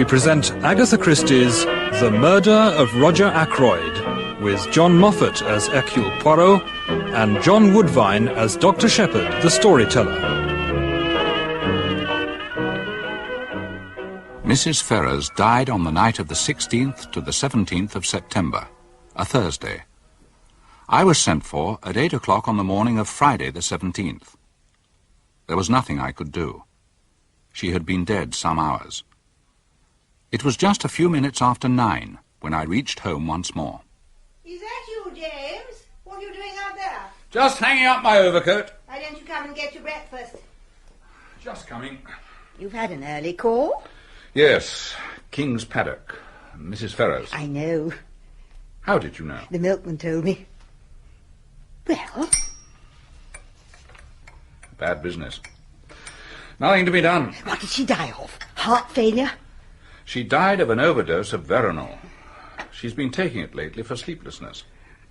present Agatha Christie's The Murder of Roger Ackroyd, with John Moffatt as Hercule Poirot and John Woodvine as Dr. Sheppard, the storyteller. Mrs. Ferrers died on the night of the 16th to the 17th of September, a Thursday. I was sent for at 8 o'clock on the morning of Friday the 17th. There was nothing I could do. She had been dead some hours. It was just a few minutes after 9 when I reached home once more. Is that you, James? What are you doing out there? Just hanging up my overcoat. Why don't you come and get your breakfast? Just coming. You've had an early call? Yes, King's Paddock, Mrs. Ferrers. I know. How did you know? The milkman told me. Well? Bad business. Nothing to be done. What did she die of? Heart failure? She died of an overdose of veronal. She's been taking it lately for sleeplessness.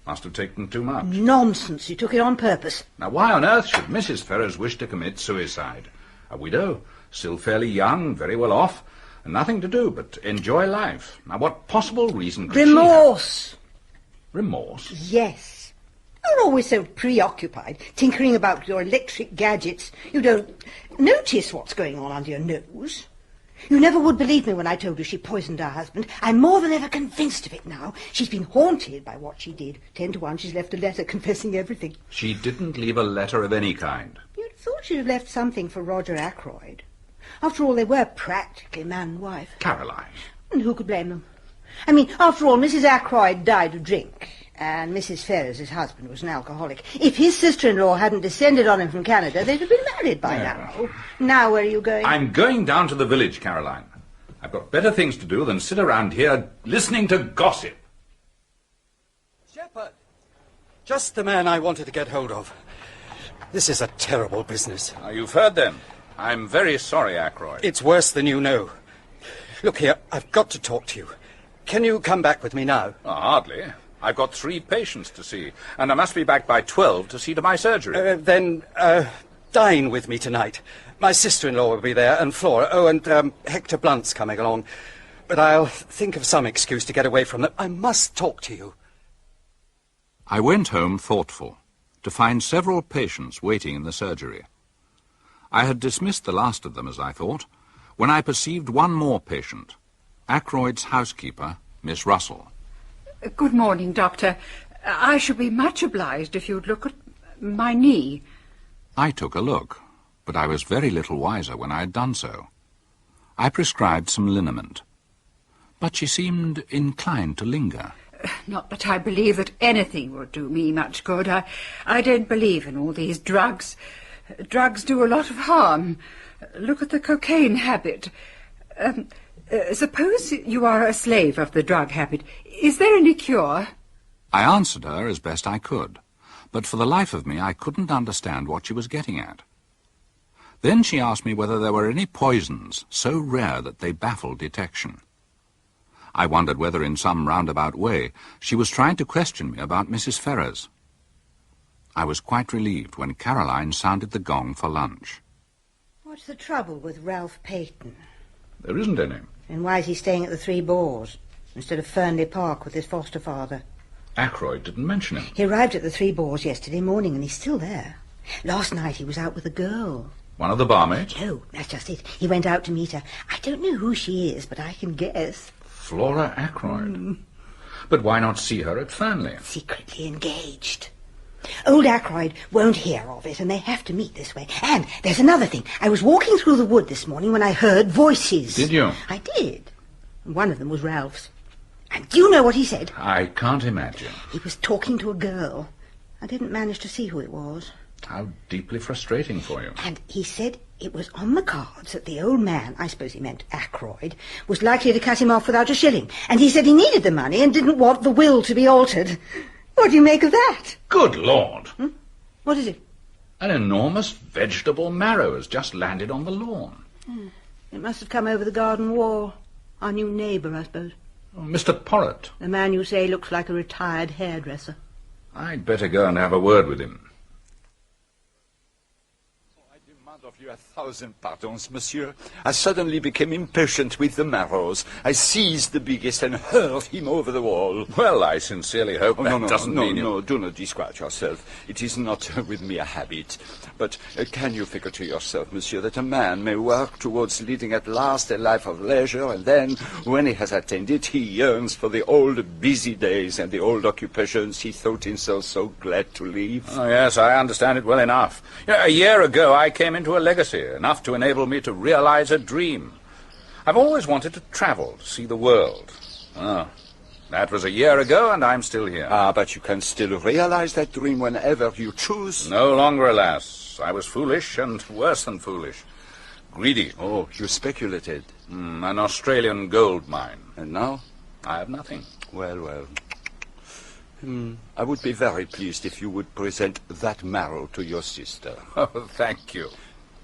Must have taken too much. Nonsense. She took it on purpose. Now, why on earth should Mrs. Ferrers wish to commit suicide? A widow, still fairly young, very well off, and nothing to do but enjoy life. Now, what possible reason could Remorse. she have? Remorse? Yes. You're always so preoccupied, tinkering about your electric gadgets. You don't notice what's going on under your nose. You never would believe me when I told you she poisoned her husband. I'm more than ever convinced of it now. She's been haunted by what she did. 10 to 1, she's left a letter confessing everything. She didn't leave a letter of any kind. You'd thought she'd have left something for Roger Ackroyd. After all, they were practically man and wife. Caroline. And who could blame them? I mean, after all, Mrs. Ackroyd died of drink, and Mrs. Ferrers' husband was an alcoholic. If his sister-in-law hadn't descended on him from Canada, they'd have been married by now. Now, where are you going? I'm going down to the village, Caroline. I've got better things to do than sit around here listening to gossip. Sheppard! Just the man I wanted to get hold of. This is a terrible business. Now, you've heard then. I'm very sorry, Ackroyd. It's worse than you know. Look here, I've got to talk to you. Can you come back with me now? Oh, hardly. I've got 3 patients to see, and I must be back by 12 to see to my surgery. Then dine with me tonight. My sister-in-law will be there, and Flora. Oh, and Hector Blunt's coming along. But I'll think of some excuse to get away from them. I must talk to you. I went home thoughtful, to find several patients waiting in the surgery. I had dismissed the last of them, as I thought, when I perceived one more patient, Ackroyd's housekeeper, Miss Russell. Good morning, Doctor. I should be much obliged if you'd look at my knee. I took a look, but I was very little wiser when I had done so. I prescribed some liniment, but she seemed inclined to linger. Not that I believe that anything will do me much good. I don't believe in all these drugs. Drugs do a lot of harm. Look at the cocaine habit. Suppose you are a slave of the drug habit. Is there any cure? I answered her as best I could, but for the life of me I couldn't understand what she was getting at. Then she asked me whether there were any poisons so rare that they baffled detection. I wondered whether in some roundabout way she was trying to question me about Mrs. Ferrers. I was quite relieved when Caroline sounded the gong for lunch. What's the trouble with Ralph Payton? There isn't any. And why is he staying at the Three Boars instead of Fernley Park with his foster father? Ackroyd didn't mention him. He arrived at the Three Boars yesterday morning and he's still there. Last night he was out with a girl. One of the barmaids? No, that's just it. He went out to meet her. I don't know who she is, but I can guess. Flora Ackroyd. But why not see her at Fernley? Secretly engaged. Old Ackroyd won't hear of it, and they have to meet this way. And there's another thing. I was walking through the wood this morning when I heard voices. Did you? I did. And one of them was Ralph's. And do you know what he said? I can't imagine. He was talking to a girl. I didn't manage to see who it was. How deeply frustrating for you. And he said it was on the cards that the old man, I suppose he meant Ackroyd, was likely to cut him off without a shilling. And he said he needed the money and didn't want the will to be altered. What do you make of that? Good Lord! What is it? An enormous vegetable marrow has just landed on the lawn. It must have come over the garden wall. Our new neighbour, I suppose. Oh, Mr. Poirot. The man you say looks like a retired hairdresser. I'd better go and have a word with him. Of you 1,000 pardons, monsieur. I suddenly became impatient with the marrows. I seized the biggest and hurled him over the wall. Well, I sincerely hope doesn't mean you... No, do not disquiet yourself. It is not with me a habit. But can you figure to yourself, monsieur, that a man may work towards leading at last a life of leisure, and then, when he has attained it, he yearns for the old busy days and the old occupations he thought himself so glad to leave? Oh, yes, I understand it well enough. A year ago, I came into a legacy, enough to enable me to realize a dream. I've always wanted to travel, to see the world. Oh, that was a year ago, and I'm still here. Ah, but you can still realize that dream whenever you choose. No longer, alas. I was foolish, and worse than foolish. Greedy. Oh, you speculated. An Australian gold mine. And now? I have nothing. Well. I would be very pleased if you would present that marrow to your sister. Oh, thank you.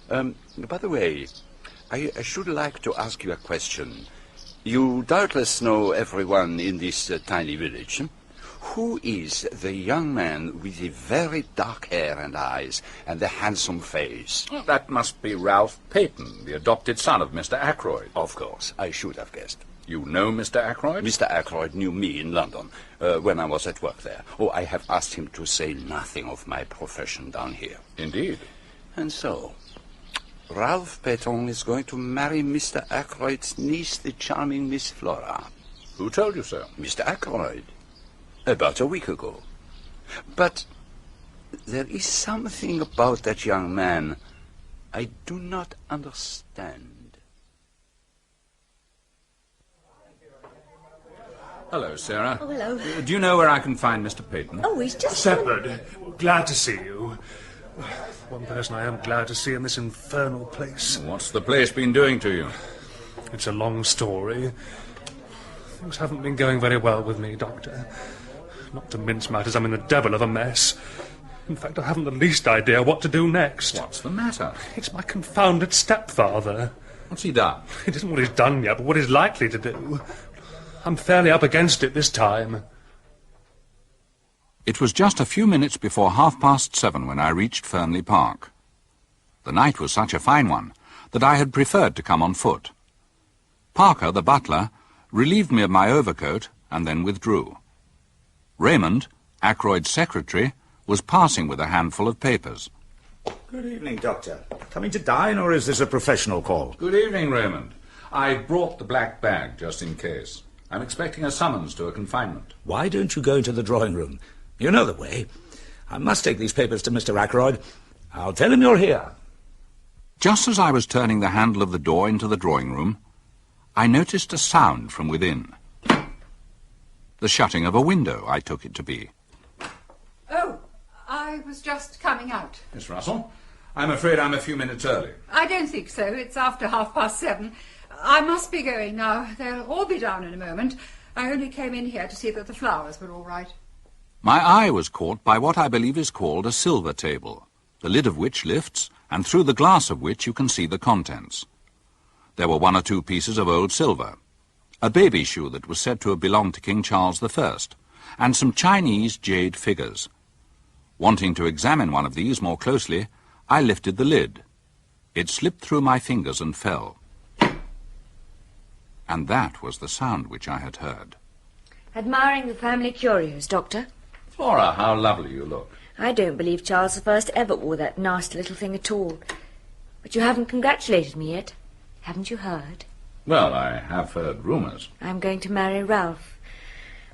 By the way, I should like to ask you a question. You doubtless know everyone in this tiny village. Who is the young man with the very dark hair and eyes and the handsome face? Well, that must be Ralph Payton, the adopted son of Mr. Ackroyd. Of course, I should have guessed. You know Mr. Ackroyd? Mr. Ackroyd knew me in London when I was at work there. Oh, I have asked him to say nothing of my profession down here. Indeed. And so, Ralph Paton is going to marry Mr. Ackroyd's niece, the charming Miss Flora. Who told you so? Mr. Ackroyd. About a week ago. But there is something about that young man I do not understand. Hello, Sarah. Oh, hello. Do you know where I can find Mr. Payton? Oh, he's just... Sheppard, glad to see you. One person I am glad to see in this infernal place. What's the place been doing to you? It's a long story. Things haven't been going very well with me, Doctor. Not to mince matters, I'm in the devil of a mess. In fact, I haven't the least idea what to do next. What's the matter? It's my confounded stepfather. What's he done? It isn't what he's done yet, but what he's likely to do. I'm fairly up against it this time. It was just a few minutes before 7:30 when I reached Fernley Park. The night was such a fine one that I had preferred to come on foot. Parker, the butler, relieved me of my overcoat and then withdrew. Raymond, Ackroyd's secretary, was passing with a handful of papers. Good evening, Doctor. Coming to dine, or is this a professional call? Good evening, Raymond. I brought the black bag just in case. I'm expecting a summons to a confinement. Why don't you go into the drawing room? You know the way. I must take these papers to Mr. Ackroyd. I'll tell him you're here. Just as I was turning the handle of the door into the drawing room, I noticed a sound from within. The shutting of a window, I took it to be. Oh, I was just coming out. Miss Russell, I'm afraid I'm a few minutes early. I don't think so. It's after 7:30. I must be going now. They'll all be down in a moment. I only came in here to see that the flowers were all right. My eye was caught by what I believe is called a silver table, the lid of which lifts, and through the glass of which you can see the contents. There were 1 or 2 pieces of old silver, a baby shoe that was said to have belonged to King Charles I, and some Chinese jade figures. Wanting to examine one of these more closely, I lifted the lid. It slipped through my fingers and fell. And that was the sound which I had heard. Admiring the family curios, Doctor? Flora, how lovely you look. I don't believe Charles I ever wore that nasty little thing at all. But you haven't congratulated me yet. Haven't you heard? Well, I have heard rumours. I'm going to marry Ralph.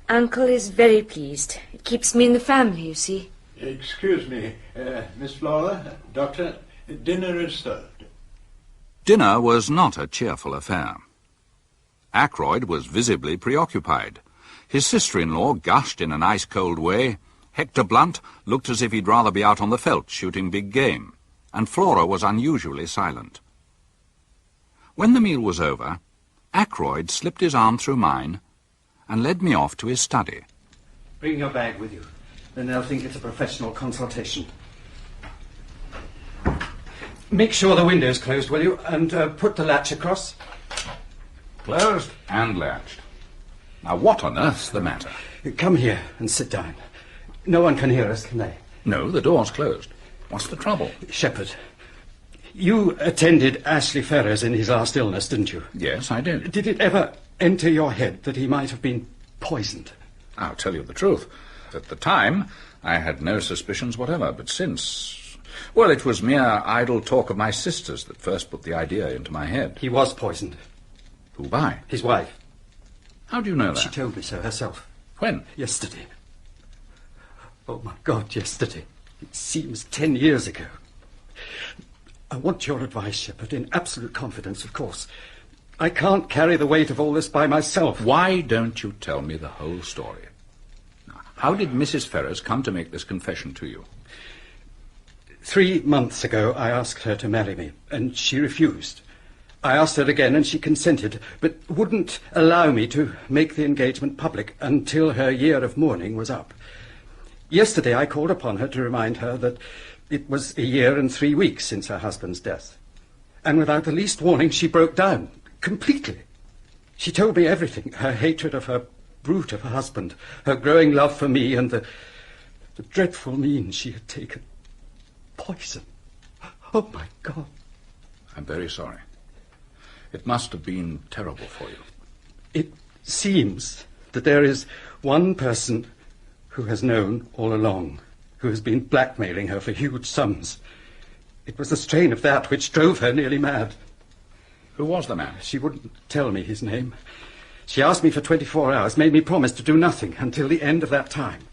Uncle is very pleased. It keeps me in the family, you see. Excuse me, Miss Flora, Doctor, dinner is served. Dinner was not a cheerful affair. Ackroyd was visibly preoccupied. His sister-in-law gushed in an ice-cold way. Hector Blunt looked as if he'd rather be out on the veldt shooting big game. And Flora was unusually silent. When the meal was over, Ackroyd slipped his arm through mine and led me off to his study. Bring your bag with you. Then they'll think it's a professional consultation. Make sure the window's closed, will you? And put the latch across. Closed and latched. Now, what on earth's the matter? Come here and sit down. No one can hear us, can they? No, the door's closed. What's the trouble? Sheppard. You attended Ashley Ferrers in his last illness, didn't you? Yes, I did. Did it ever enter your head that he might have been poisoned? I'll tell you the truth. At the time, I had no suspicions whatever, but since... Well, it was mere idle talk of my sister's that first put the idea into my head. He was poisoned. Who by? His wife. How do you know that? She told me so herself. When? Yesterday. Oh, my God, yesterday. It seems 10 years ago. I want your advice, Sheppard, in absolute confidence, of course. I can't carry the weight of all this by myself. Why don't you tell me the whole story? Now, how did Mrs. Ferrers come to make this confession to you? 3 months ago, I asked her to marry me, and she refused. I asked her again, and she consented, but wouldn't allow me to make the engagement public until her year of mourning was up. Yesterday, I called upon her to remind her that it was a year and 3 weeks since her husband's death. And without the least warning, she broke down, completely. She told me everything, her hatred of her brute of a husband, her growing love for me, and the dreadful means she had taken. Poison. Oh, my God. I'm very sorry. It must have been terrible for you. It seems that there is one person who has known all along, who has been blackmailing her for huge sums. It was the strain of that which drove her nearly mad. Who was the man? She wouldn't tell me his name. She asked me for 24 hours, made me promise to do nothing until the end of that time.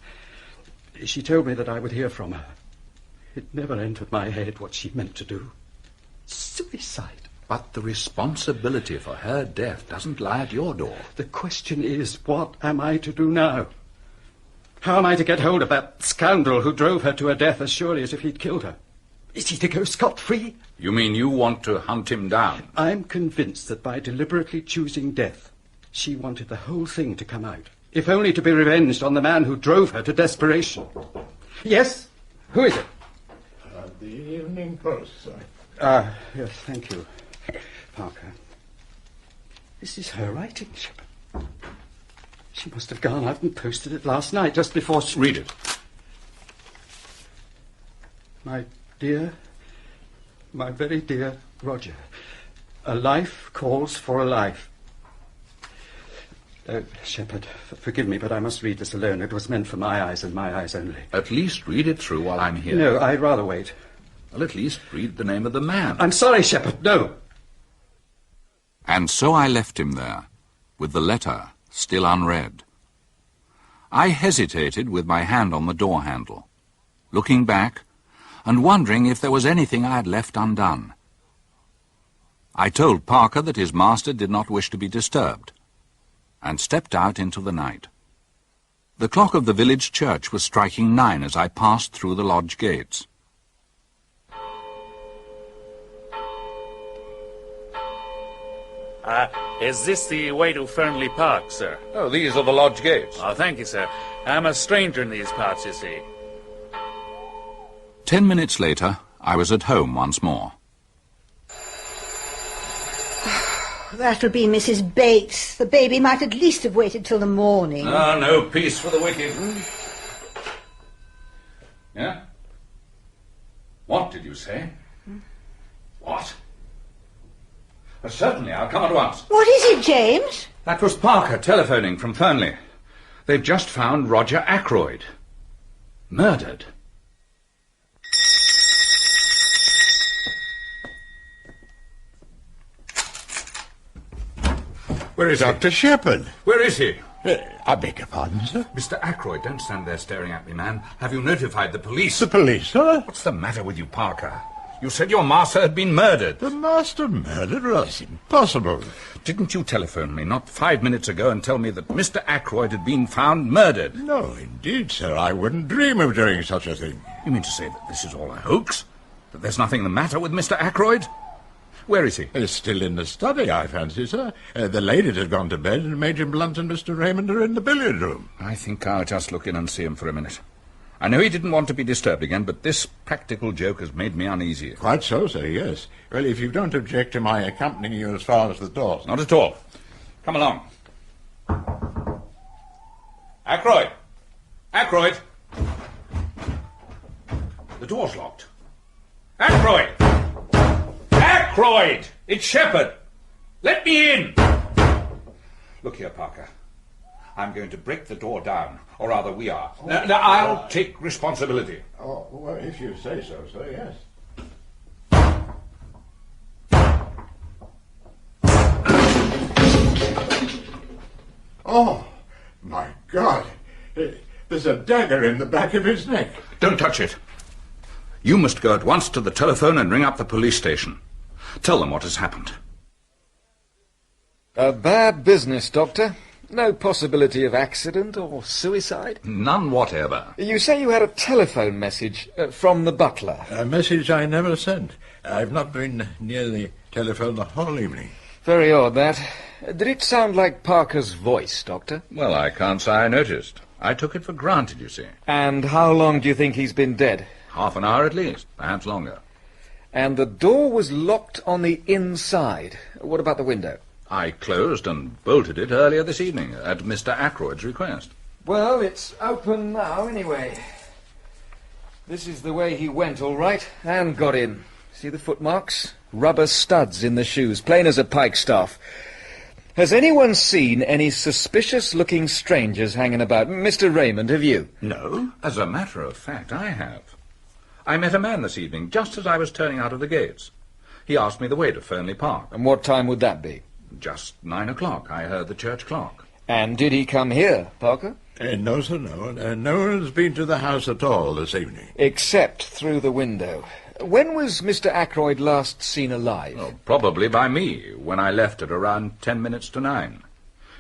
She told me that I would hear from her. It never entered my head what she meant to do. Suicide. But the responsibility for her death doesn't lie at your door. The question is, what am I to do now? How am I to get hold of that scoundrel who drove her to her death as surely as if he'd killed her? Is he to go scot-free? You mean you want to hunt him down? I'm convinced that by deliberately choosing death, she wanted the whole thing to come out, if only to be revenged on the man who drove her to desperation. Yes? Who is it? The Evening Post, sir. Yes, thank you, Parker. This is her writing, Sheppard. She must have gone out and posted it last night, just before she... Read it. My dear, my very dear Roger, a life calls for a life. Sheppard, forgive me, but I must read this alone. It was meant for my eyes and my eyes only. At least read it through while I'm here. No, I'd rather wait. Well, at least read the name of the man. I'm sorry, Sheppard, no. And so I left him there, with the letter still unread. I hesitated with my hand on the door handle, looking back and wondering if there was anything I had left undone. I told Parker that his master did not wish to be disturbed, and stepped out into the night. The clock of the village church was striking 9 as I passed through the lodge gates. Is this the way to Fernley Park, sir? Oh, these are the lodge gates. Oh, thank you, sir. I'm a stranger in these parts, you see. 10 minutes later, I was at home once more. That'll be Mrs. Bates. The baby might at least have waited till the morning. Ah, no peace for the wicked. Yeah? What did you say? What? Certainly, I'll come at once. What is it, James? That was Parker telephoning from Fernley. They've just found Roger Ackroyd. Murdered. Where is Dr. Sheppard? Where is he? I beg your pardon, sir? Mr. Ackroyd, don't stand there staring at me, man. Have you notified the police? The police, sir? What's the matter with you, Parker? You said your master had been murdered. The master murdered? Well, that's impossible. Didn't you telephone me not 5 minutes ago and tell me that Mr. Ackroyd had been found murdered? No, indeed, sir. I wouldn't dream of doing such a thing. You mean to say that this is all a hoax? That there's nothing the matter with Mr. Ackroyd? Where is he? He's still in the study, I fancy, sir. The ladies have gone to bed, and Major Blunt and Mr. Raymond are in the billiard room. I think I'll just look in and see him for a minute. I know he didn't want to be disturbed again, but this practical joke has made me uneasy. Quite so, sir, yes. Well, if you don't object to my accompanying you as far as the door... Not at all. Come along. Ackroyd! Ackroyd! The door's locked. Ackroyd! Ackroyd! It's Sheppard! Let me in! Look here, Parker. I'm going to break the door down, or rather we are. Now, I'll take responsibility. Oh, well, if you say so, sir, yes. Oh, my God. There's a dagger in the back of his neck. Don't touch it. You must go at once to the telephone and ring up the police station. Tell them what has happened. A bad business, Doctor. No possibility of accident or suicide? None whatever. You say you had a telephone message from the butler. A message I never sent. I've not been near the telephone the whole evening. Very odd, that. Did it sound like Parker's voice, Doctor? Well, I can't say I noticed. I took it for granted, you see. And how long do you think he's been dead? Half an hour at least, perhaps longer. And the door was locked on the inside. What about the window? I closed and bolted it earlier this evening, at Mr. Ackroyd's request. Well, it's open now, anyway. This is the way he went, all right, and got in. See the footmarks? Rubber studs in the shoes, plain as a pikestaff. Has anyone seen any suspicious-looking strangers hanging about? Mr. Raymond, have you? No. As a matter of fact, I have. I met a man this evening, just as I was turning out of the gates. He asked me the way to Fernley Park. And what time would that be? Just 9 o'clock. I heard the church clock. And did he come here, Parker? No, sir, no. No one's been to the house at all this evening. Except through the window. When was Mr. Ackroyd last seen alive? Oh, probably by me, when I left at around 10 minutes to 9.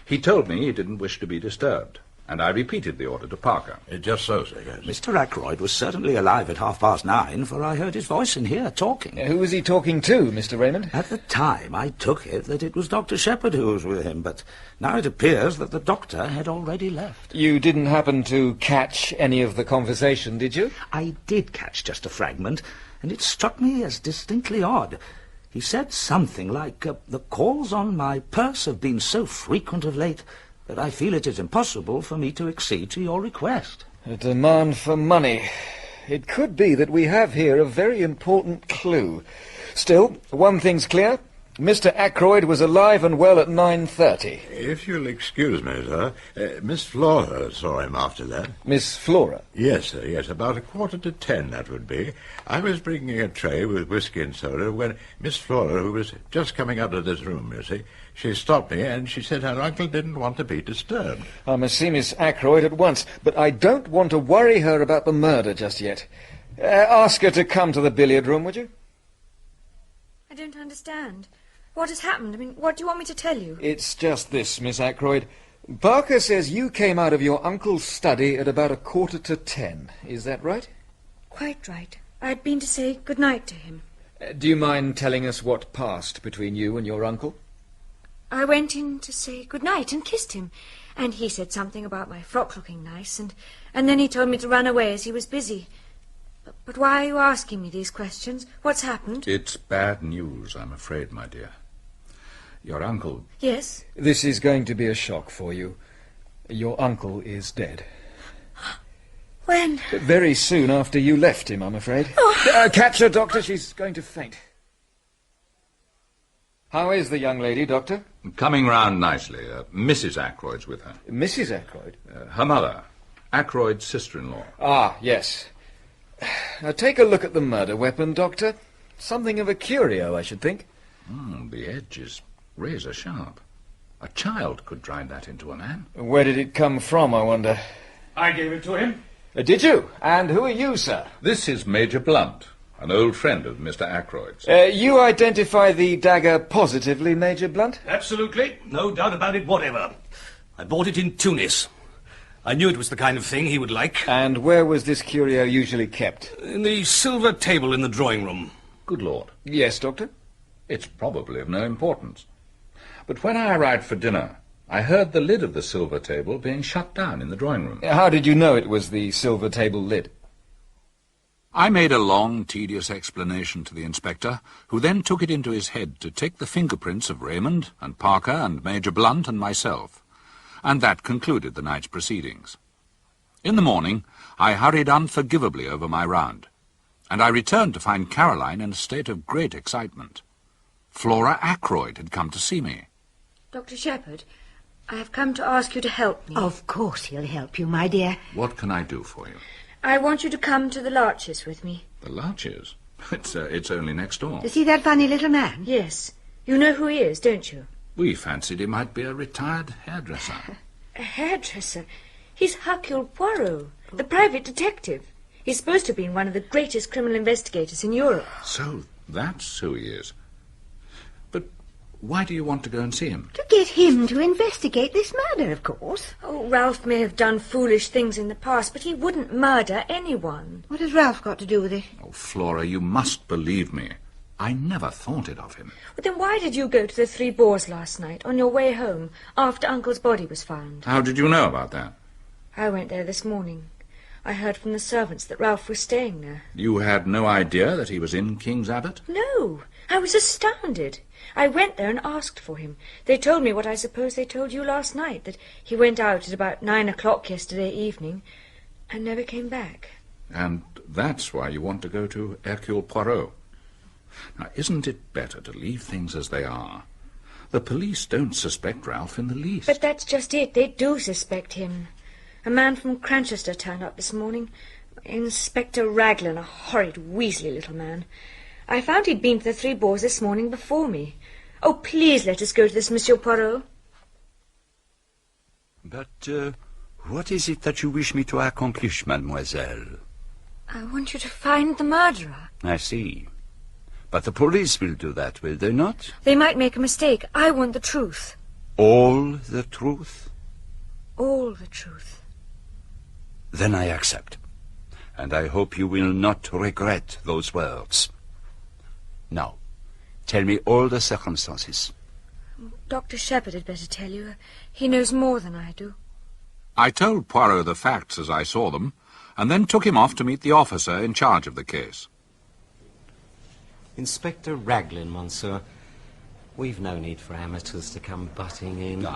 He told me he didn't wish to be disturbed, and I repeated the order to Parker. Just so, sir, yes. Mr. Ackroyd was certainly alive at 9:30, for I heard his voice in here talking. Who was he talking to, Mr. Raymond? At the time, I took it that it was Dr. Sheppard who was with him, but now it appears that the doctor had already left. You didn't happen to catch any of the conversation, did you? I did catch just a fragment, and it struck me as distinctly odd. He said something like, the calls on my purse have been so frequent of late that I feel it is impossible for me to accede to your request. A demand for money. It could be that we have here a very important clue. Still, one thing's clear. Mr. Ackroyd was alive and well at 9:30. If you'll excuse me, sir, Miss Flora saw him after that. Miss Flora? Yes, sir, yes, about 9:45, that would be. I was bringing a tray with whiskey and soda when Miss Flora, who was just coming out of this room, you see, she stopped me and she said her uncle didn't want to be disturbed. I must see Miss Ackroyd at once, but I don't want to worry her about the murder just yet. Ask her to come to the billiard room, would you? I don't understand. What has happened? I mean, what do you want me to tell you? It's just this, Miss Ackroyd. Parker says you came out of your uncle's study at about 9:45. Is that right? Quite right. I had been to say good night to him. Do you mind telling us what passed between you and your uncle? I went in to say good night and kissed him, and he said something about my frock looking nice, and then he told me to run away as he was busy. But why are you asking me these questions? What's happened? It's bad news, I'm afraid, my dear. Your uncle... Yes? This is going to be a shock for you. Your uncle is dead. When? Very soon after you left him, I'm afraid. Oh. Catch her, Doctor. She's going to faint. How is the young lady, Doctor? Coming round nicely. Mrs. Ackroyd's with her. Mrs. Ackroyd? Her mother. Ackroyd's sister-in-law. Ah, yes. Now take a look at the murder weapon, Doctor. Something of a curio, I should think. The edge is razor sharp. A child could drive that into a man. Where did it come from, I wonder? I gave it to him. Did you? And who are you, sir? This is Major Blunt, an old friend of Mr. Ackroyd's. You identify the dagger positively, Major Blunt? Absolutely. No doubt about it whatever. I bought it in Tunis. I knew it was the kind of thing he would like. And where was this curio usually kept? In the silver table in the drawing room. Good Lord. Yes, Doctor? It's probably of no importance. But when I arrived for dinner, I heard the lid of the silver table being shut down in the drawing room. How did you know it was the silver table lid? I made a long, tedious explanation to the inspector, who then took it into his head to take the fingerprints of Raymond and Parker and Major Blunt and myself. And that concluded the night's proceedings. In the morning, I hurried unforgivably over my round, and I returned to find Caroline in a state of great excitement. Flora Ackroyd had come to see me. Dr. Sheppard, I have come to ask you to help me. Of course he'll help you, my dear. What can I do for you? I want you to come to the Larches with me. The Larches? It's only next door. To see that funny little man? Yes. You know who he is, don't you? We fancied he might be a retired hairdresser. A hairdresser? He's Hercule Poirot, the private detective. He's supposed to have been one of the greatest criminal investigators in Europe. So that's who he is. But why do you want to go and see him? To get him to investigate this murder, of course. Oh, Ralph may have done foolish things in the past, but he wouldn't murder anyone. What has Ralph got to do with it? Oh, Flora, you must believe me. I never thought it of him. But then why did you go to the Three Boars last night, on your way home, after Uncle's body was found? How did you know about that? I went there this morning. I heard from the servants that Ralph was staying there. You had no idea that he was in King's Abbot? No, I was astounded. I went there and asked for him. They told me what I suppose they told you last night, that he went out at about 9 o'clock yesterday evening and never came back. And that's why you want to go to Hercule Poirot. Now, isn't it better to leave things as they are? The police don't suspect Ralph in the least. But that's just it. They do suspect him. A man from Cranchester turned up this morning. Inspector Raglan, a horrid, weaselly little man. I found he'd been to the Three Boars this morning before me. Oh, please let us go to this Monsieur Poirot. But what is it that you wish me to accomplish, mademoiselle? I want you to find the murderer. I see. But the police will do that, will they not? They might make a mistake. I want the truth. All the truth? All the truth. Then I accept. And I hope you will not regret those words. Now, tell me all the circumstances. Dr. Sheppard had better tell you. He knows more than I do. I told Poirot the facts as I saw them, and then took him off to meet the officer in charge of the case. Inspector Raglan, monsieur. We've no need for amateurs to come butting in.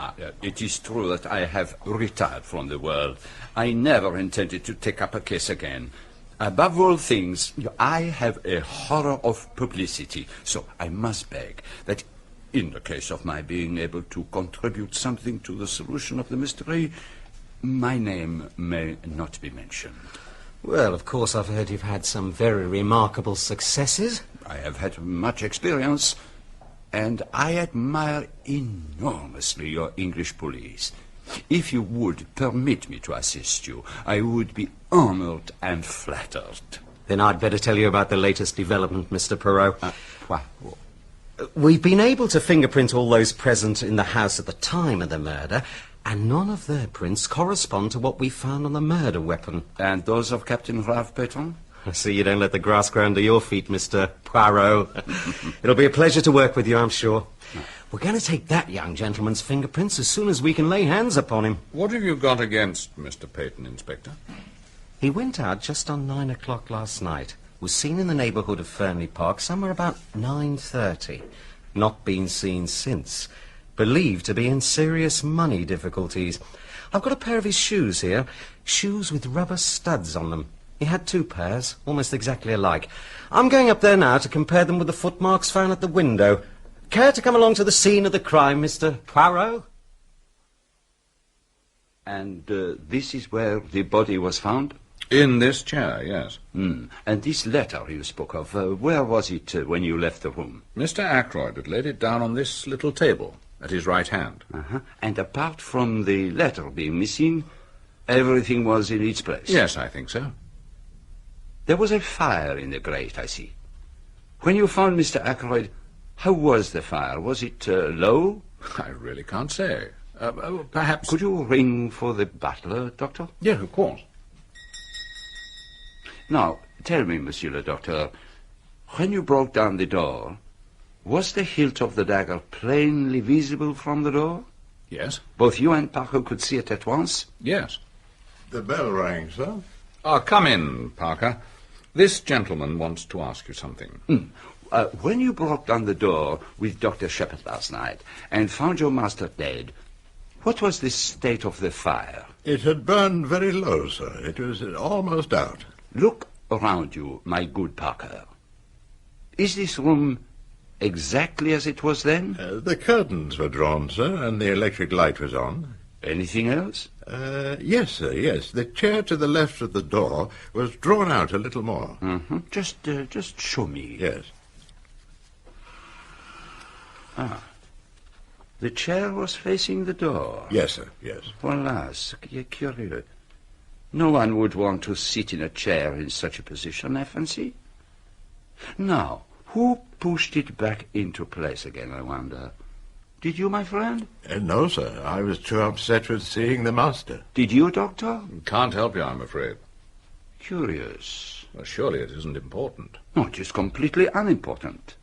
It is true that I have retired from the world. I never intended to take up a case again. Above all things, I have a horror of publicity, so I must beg that in the case of my being able to contribute something to the solution of the mystery, my name may not be mentioned. Well, of course, I've heard you've had some very remarkable successes. I have had much experience, and I admire enormously your English police. If you would permit me to assist you, I would be honored and flattered. Then I'd better tell you about the latest development, Mr. Poirot. We've been able to fingerprint all those present in the house at the time of the murder, and none of their prints correspond to what we found on the murder weapon. And those of Captain Ralph Paton? I see you don't let the grass grow under your feet, Mr. Poirot. It'll be a pleasure to work with you, I'm sure. We're going to take that young gentleman's fingerprints as soon as we can lay hands upon him. What have you got against Mr. Payton, Inspector? He went out just on 9 o'clock last night. Was seen in the neighbourhood of Fernley Park somewhere about 9:30. Not been seen since. Believed to be in serious money difficulties. I've got a pair of his shoes here. Shoes with rubber studs on them. He had 2 pairs, almost exactly alike. I'm going up there now to compare them with the footmarks found at the window. Care to come along to the scene of the crime, Mr. Poirot? And this is where the body was found? In this chair, yes. And this letter you spoke of, where was it when you left the room? Mr. Ackroyd had laid it down on this little table at his right hand. And apart from the letter being missing, everything was in its place? Yes, I think so. There was a fire in the grate, I see. When you found Mr. Ackroyd, how was the fire? Was it low? I really can't say. Perhaps... Could you ring for the butler, Doctor? Yes, of course. Now, tell me, Monsieur le Docteur, when you broke down the door, was the hilt of the dagger plainly visible from the door? Yes. Both you and Parker could see it at once? Yes. The bell rang, sir. Come in, Parker. This gentleman wants to ask you something. When you broke down the door with Dr. Sheppard last night and found your master dead, what was the state of the fire? It had burned very low, sir. It was almost out. Look around you, my good Parker. Is this room exactly as it was then? The curtains were drawn, sir, and the electric light was on. Anything else? Yes, sir, yes. The chair to the left of the door was drawn out a little more. Mm-hmm. Just show me. Yes. Ah. The chair was facing the door. Yes, sir, yes. Alas, curious. No one would want to sit in a chair in such a position, I fancy. Now, who pushed it back into place again, I wonder? Did you, my friend? No, sir. I was too upset with seeing the master. Did you, Doctor? Can't help you, I'm afraid. Curious. Well, surely it isn't important. No, it is completely unimportant.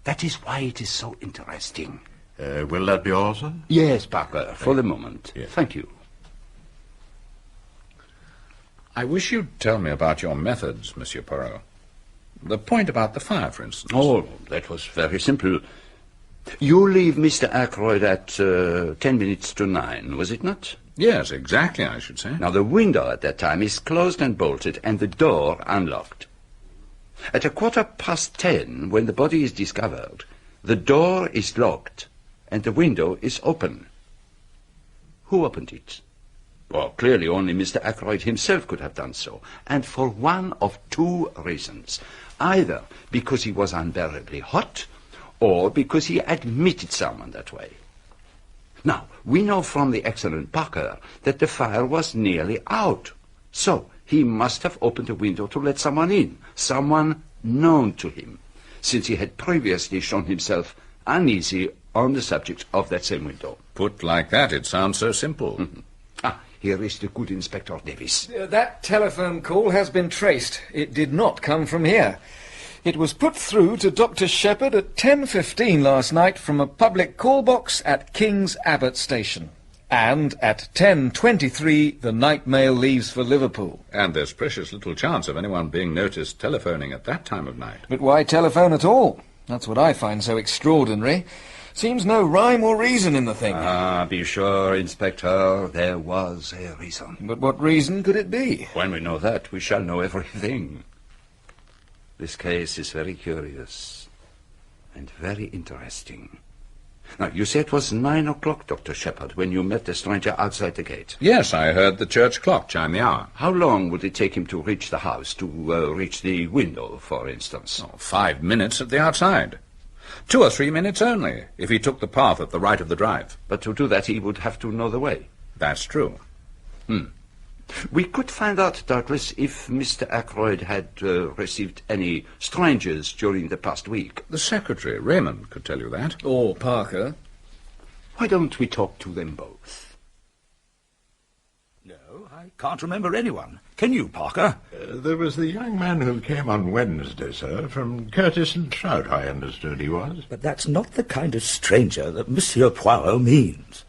That is why it is so interesting. Will that be all, sir? Yes, Parker, for the moment. Yes. Thank you. I wish you'd tell me about your methods, Monsieur Poirot. The point about the fire, for instance. Oh, that was very simple. You leave Mr. Ackroyd at 10 minutes to 9, was it not? Yes, exactly, I should say. Now, the window at that time is closed and bolted, and the door unlocked. At 10:15, when the body is discovered, the door is locked, and the window is open. Who opened it? Well, clearly only Mr. Ackroyd himself could have done so, and for one of two reasons. Either because he was unbearably hot, or because he admitted someone that way. Now, we know from the excellent Parker that the fire was nearly out. So, he must have opened a window to let someone in, someone known to him, since he had previously shown himself uneasy on the subject of that same window. Put like that, it sounds so simple. Mm-hmm. Here is the good Inspector Davis. That telephone call has been traced. It did not come from here. It was put through to Dr. Sheppard at 10:15 last night from a public call box at King's Abbot Station. And at 10:23 the night mail leaves for Liverpool. And there's precious little chance of anyone being noticed telephoning at that time of night. But why telephone at all? That's what I find so extraordinary. Seems no rhyme or reason in the thing. Be sure, Inspector, there was a reason. But what reason could it be? When we know that, we shall know everything. This case is very curious and very interesting. Now, you said it was 9 o'clock, Dr. Sheppard, when you met the stranger outside the gate. Yes, I heard the church clock chime the hour. How long would it take him to reach the house, to reach the window, for instance? 5 minutes at the outside. 2 or 3 minutes only, if he took the path at the right of the drive. But to do that, he would have to know the way. That's true. We could find out, doubtless, if Mr. Ackroyd had received any strangers during the past week. The secretary, Raymond, could tell you that. Or Parker. Why don't we talk to them both? No, I can't remember anyone. Can you, Parker? There was the young man who came on Wednesday, sir, from Curtis and Trout, I understood he was. But that's not the kind of stranger that Monsieur Poirot means.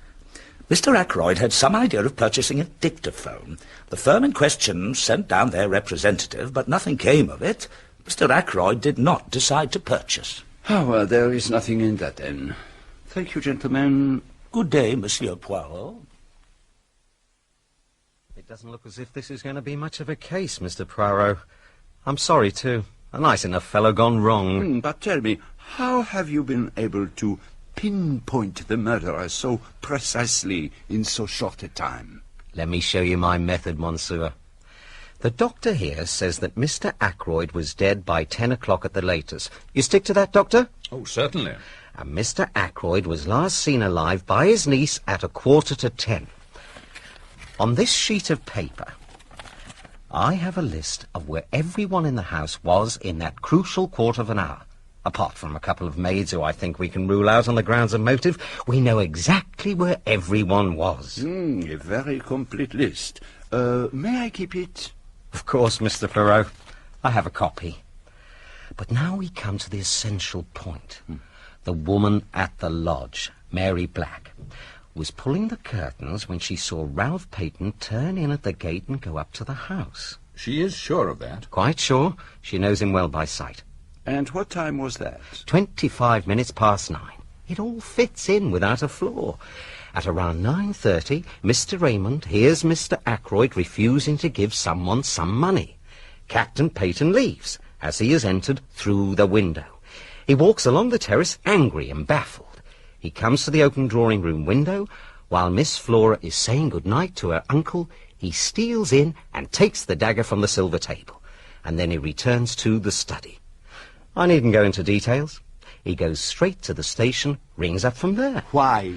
Mr. Ackroyd had some idea of purchasing a dictaphone. The firm in question sent down their representative, but nothing came of it. Mr. Ackroyd did not decide to purchase. Oh, well, there is nothing in that, then. Thank you, gentlemen. Good day, Monsieur Poirot. It doesn't look as if this is going to be much of a case, Mr. Poirot. I'm sorry, too. A nice enough fellow gone wrong. But tell me, how have you been able to pinpoint the murderer so precisely in so short a time? Let me show you my method, Monsieur. The doctor here says that Mr. Ackroyd was dead by 10 o'clock at the latest. You stick to that, Doctor? Oh, certainly. And Mr. Ackroyd was last seen alive by his niece at 10:15. On this sheet of paper, I have a list of where everyone in the house was in that crucial quarter of an hour. Apart from a couple of maids who I think we can rule out on the grounds of motive, we know exactly where everyone was. A very complete list. May I keep it? Of course, Mr. Poirot. I have a copy. But now we come to the essential point. The woman at the lodge, Mary Black, was pulling the curtains when she saw Ralph Paton turn in at the gate and go up to the house. She is sure of that? Quite sure. She knows him well by sight. And what time was that? 25 minutes past 9. It all fits in without a flaw. At around 9:30, Mr. Raymond hears Mr. Ackroyd refusing to give someone some money. Captain Paton leaves, as he has entered through the window. He walks along the terrace, angry and baffled. He comes to the open drawing-room window. While Miss Flora is saying good-night to her uncle, he steals in and takes the dagger from the silver table. And then he returns to the study. I needn't go into details. He goes straight to the station, rings up from there. Why?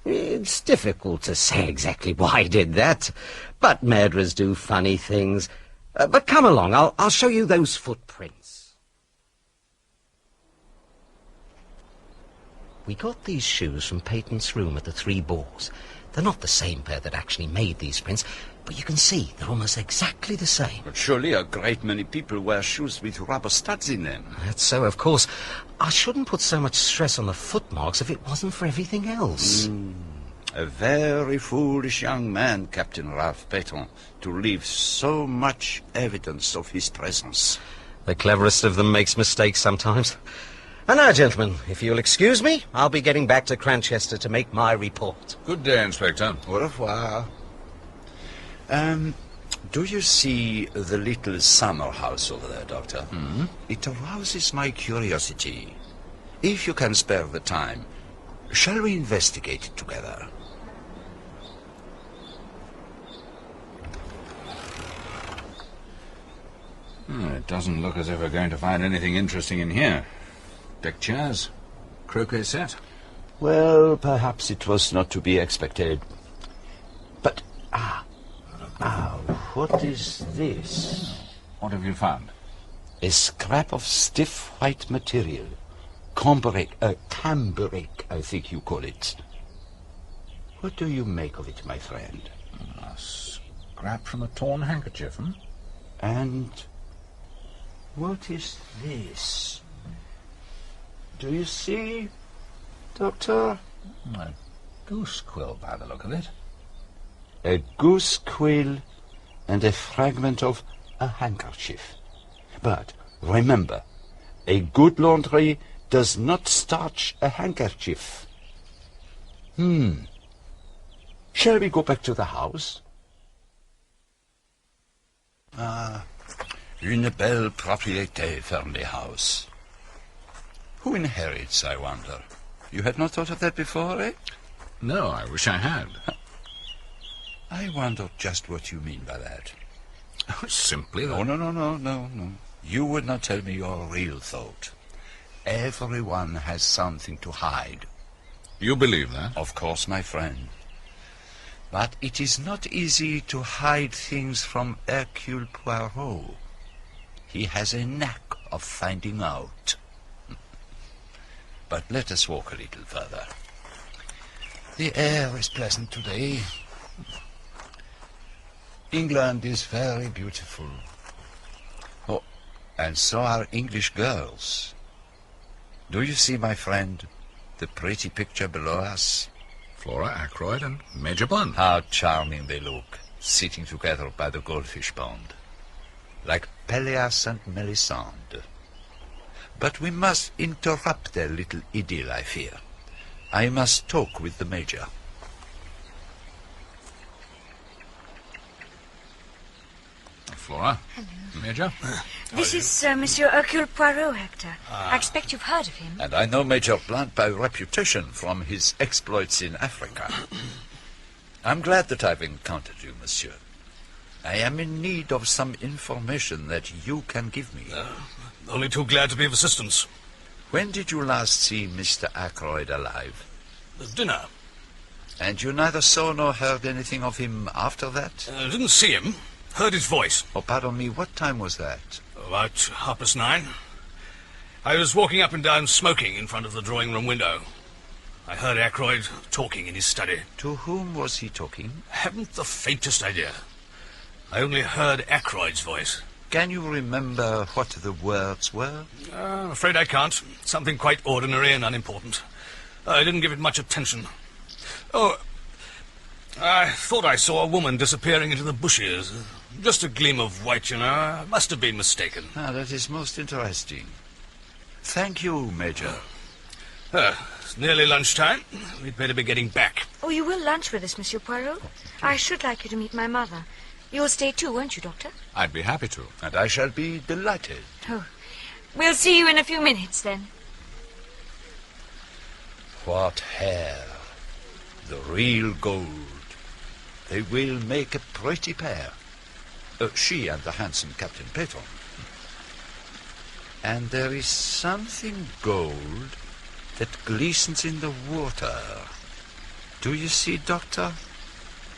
It's difficult to say exactly why he did that, but murderers do funny things. But come along, I'll show you those footprints. We got these shoes from Payton's room at the Three Boars. They're not the same pair that actually made these prints, but you can see they're almost exactly the same. But surely a great many people wear shoes with rubber studs in them. That's so, of course. I shouldn't put so much stress on the footmarks if it wasn't for everything else. A very foolish young man, Captain Ralph Paton, to leave so much evidence of his presence. The cleverest of them makes mistakes sometimes. And now, gentlemen, if you'll excuse me, I'll be getting back to Cranchester to make my report. Good day, Inspector. Au revoir. Do you see the little summer house over there, Doctor? It arouses my curiosity. If you can spare the time, shall we investigate it together? It doesn't look as if we're going to find anything interesting in here. Deck chairs, croquet set. Well, perhaps it was not to be expected. But, what is this? What have you found? A scrap of stiff white material. Cambric, I think you call it. What do you make of it, my friend? A scrap from a torn handkerchief, And what is this? Do you see, Doctor? A goose quill, by the look of it. A goose quill and a fragment of a handkerchief. But remember, a good laundry does not starch a handkerchief. Shall we go back to the house? Une belle propriété, Fernley House. Who inherits, I wonder? You had not thought of that before, eh? No, I wish I had. I wonder just what you mean by that. Simply that... Oh, no. You would not tell me your real thought. Everyone has something to hide. You believe that? Of course, my friend. But it is not easy to hide things from Hercule Poirot. He has a knack of finding out. But let us walk a little further. The air is pleasant today. England is very beautiful. Oh, and so are English girls. Do you see, my friend, the pretty picture below us? Flora, Ackroyd, and Major Blunt. How charming they look, sitting together by the goldfish pond. Like Pelleas and Melisande. But we must interrupt their little idyll, I fear. I must talk with the Major. Flora. Hello. Major. This is Monsieur Hercule Poirot, Hector. I expect you've heard of him. And I know Major Blunt by reputation from his exploits in Africa. I'm glad that I've encountered you, monsieur. I am in need of some information that you can give me. Only too glad to be of assistance. When did you last see Mr. Ackroyd alive? At dinner. And you neither saw nor heard anything of him after that? Didn't see him. Heard his voice. Oh, pardon me, what time was that? About 9:30. I was walking up and down smoking in front of the drawing-room window. I heard Ackroyd talking in his study. To whom was he talking? Haven't the faintest idea. I only heard Ackroyd's voice. Can you remember what the words were? I'm afraid I can't. Something quite ordinary and unimportant. I didn't give it much attention. Oh, I thought I saw a woman disappearing into the bushes. Just a gleam of white, you know. I must have been mistaken. That is most interesting. Thank you, Major. It's nearly lunchtime. We'd better be getting back. Oh, you will lunch with us, Monsieur Poirot? I should like you to meet my mother. You'll stay too, won't you, Doctor? I'd be happy to. And I shall be delighted. Oh, we'll see you in a few minutes, then. What hair. The real gold. They will make a pretty pair. She and the handsome Captain Paton. And there is something gold that glistens in the water. Do you see, Doctor?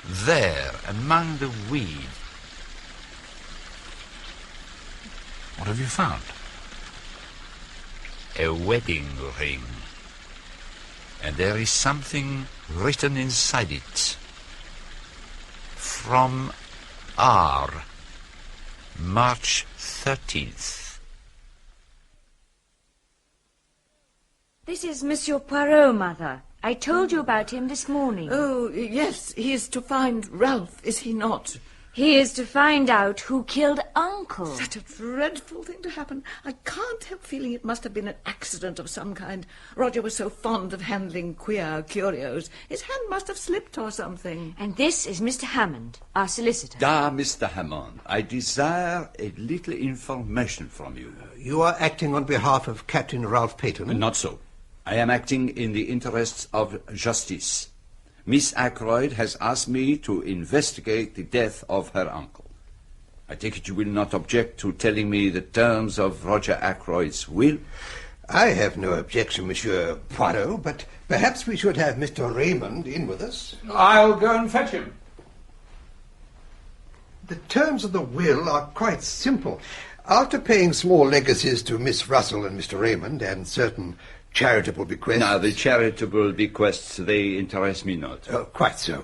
There, among the weed. What have you found? A wedding ring. And there is something written inside it. From R. March 13th. This is Monsieur Poirot, Mother. I told you about him this morning. Oh, yes, he is to find Ralph, is he not? He is to find out who killed Uncle. Such a dreadful thing to happen. I can't help feeling it must have been an accident of some kind. Roger was so fond of handling queer curios. His hand must have slipped or something. And this is Mr. Hammond, our solicitor. Mr. Hammond, I desire a little information from you. You are acting on behalf of Captain Ralph Paton? Not so. I am acting in the interests of justice. Miss Ackroyd has asked me to investigate the death of her uncle. I take it you will not object to telling me the terms of Roger Ackroyd's will? I have no objection, Monsieur Poirot, but perhaps we should have Mr. Raymond in with us. I'll go and fetch him. The terms of the will are quite simple. After paying small legacies to Miss Russell and Mr. Raymond and certain charitable bequests... Now, the charitable bequests, they interest me not. Oh, quite so.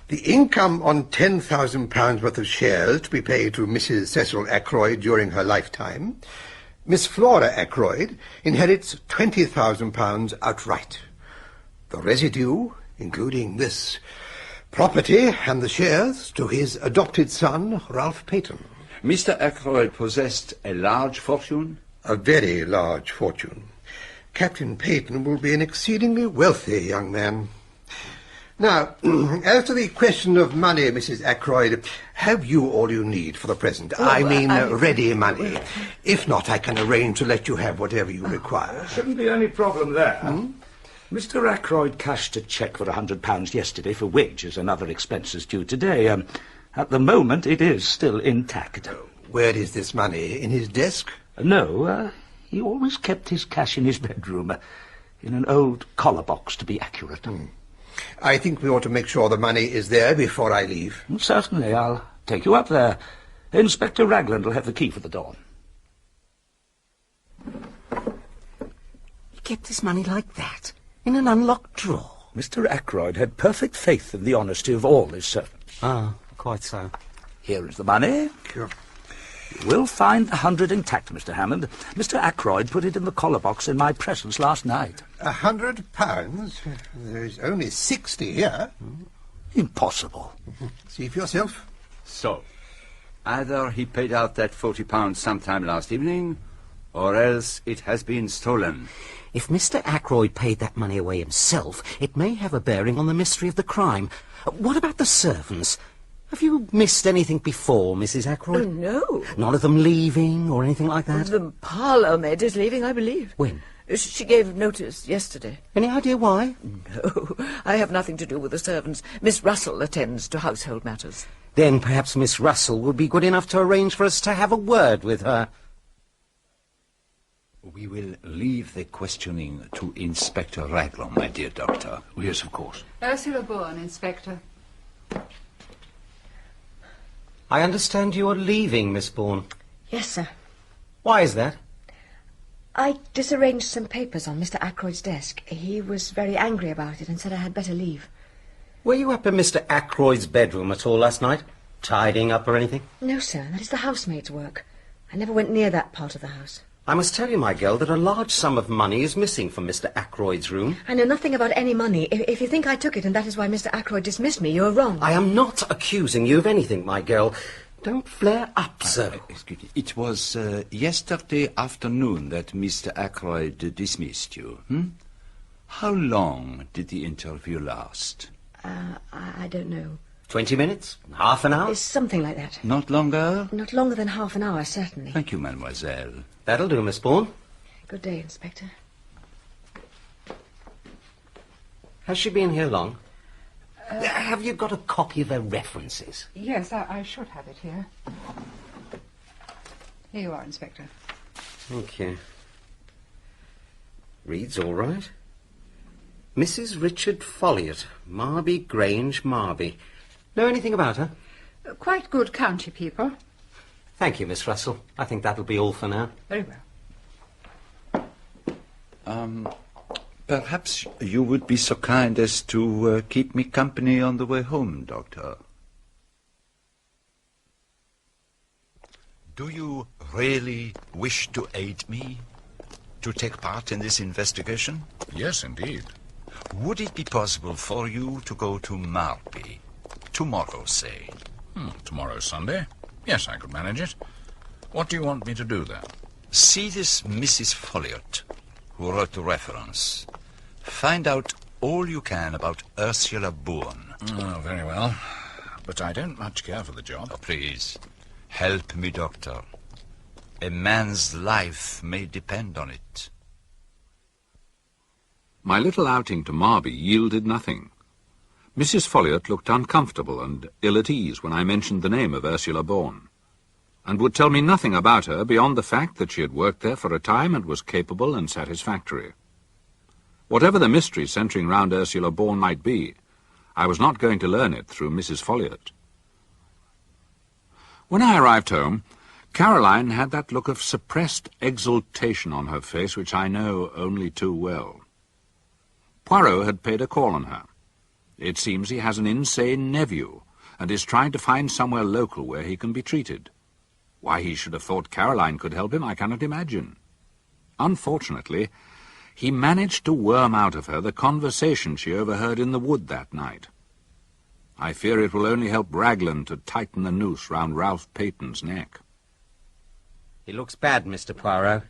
The income on £10,000 worth of shares to be paid to Mrs. Cecil Ackroyd during her lifetime. Miss Flora Ackroyd inherits £20,000 outright. The residue, including this property and the shares, to his adopted son, Ralph Paton. Mr. Ackroyd possessed a large fortune? A very large fortune. Captain Paton will be an exceedingly wealthy young man. Now, as to the question of money, Mrs. Ackroyd, have you all you need for the present? Ready money. If not, I can arrange to let you have whatever you require. There shouldn't be any problem there. Mr. Ackroyd cashed a cheque for £100 yesterday for wages and other expenses due today. At the moment, it is still intact. Where is this money? In his desk? No, he always kept his cash in his bedroom, in an old collar box, to be accurate. I think we ought to make sure the money is there before I leave. Certainly, I'll take you up there. Inspector Raglan will have the key for the door. He kept his money like that, in an unlocked drawer. Mr. Ackroyd had perfect faith in the honesty of all his servants. Ah, quite so. Here is the money. Sure. You will find the 100 intact, Mr. Hammond. Mr. Ackroyd put it in the collar box in my presence last night. £100? There is only 60 here. Impossible. See for yourself. So, either he paid out that £40 sometime last evening, or else it has been stolen. If Mr. Ackroyd paid that money away himself, it may have a bearing on the mystery of the crime. What about the servants? Have you missed anything before, Mrs. Ackroyd? Oh, no. None of them leaving or anything like that? The parlour maid is leaving, I believe. When? She gave notice yesterday. Any idea why? No, I have nothing to do with the servants. Miss Russell attends to household matters. Then perhaps Miss Russell would be good enough to arrange for us to have a word with her. We will leave the questioning to Inspector Raglan, my dear doctor. Yes, of course. Ursula Bourne, Inspector. I understand you are leaving, Miss Bourne. Yes, sir. Why is that? I disarranged some papers on Mr. Ackroyd's desk. He was very angry about it and said I had better leave. Were you up in Mr. Ackroyd's bedroom at all last night? Tidying up or anything? No, sir. That is the housemaid's work. I never went near that part of the house. I must tell you, my girl, that a large sum of money is missing from Mr. Ackroyd's room. I know nothing about any money. If you think I took it and that is why Mr. Ackroyd dismissed me, you're wrong. I am not accusing you of anything, my girl. Don't flare up, sir. Excuse me. It was yesterday afternoon that Mr. Ackroyd dismissed you. How long did the interview last? I don't know. 20 minutes? Half an hour? It's something like that. Not longer? Not longer than half an hour, certainly. Thank you, mademoiselle. That'll do, Miss Bourne. Good day, Inspector. Has she been here long? Have you got a copy of her references? Yes, I should have it here. Here you are, Inspector. Thank you. Reads all right. Mrs. Richard Folliott, Marby Grange, Marby. Know anything about her? Quite good county people. Thank you, Miss Russell. I think that'll be all for now. Very well. Perhaps you would be so kind as to keep me company on the way home, Doctor. Do you really wish to aid me? To take part in this investigation? Yes, indeed. Would it be possible for you to go to Marby? Tomorrow, say. Tomorrow's Sunday. Yes, I could manage it. What do you want me to do there? See this Mrs. Folliott, who wrote the reference. Find out all you can about Ursula Bourne. Oh, very well. But I don't much care for the job. Oh, please, help me, Doctor. A man's life may depend on it. My little outing to Marby yielded nothing. Mrs. Folliott looked uncomfortable and ill at ease when I mentioned the name of Ursula Bourne, and would tell me nothing about her beyond the fact that she had worked there for a time and was capable and satisfactory. Whatever the mystery centering round Ursula Bourne might be, I was not going to learn it through Mrs. Folliott. When I arrived home, Caroline had that look of suppressed exultation on her face which I know only too well. Poirot had paid a call on her. It seems he has an insane nephew and is trying to find somewhere local where he can be treated. Why he should have thought Caroline could help him, I cannot imagine. Unfortunately, he managed to worm out of her the conversation she overheard in the wood that night. I fear it will only help Raglan to tighten the noose round Ralph Paton's neck. He looks bad, Mr. Poirot.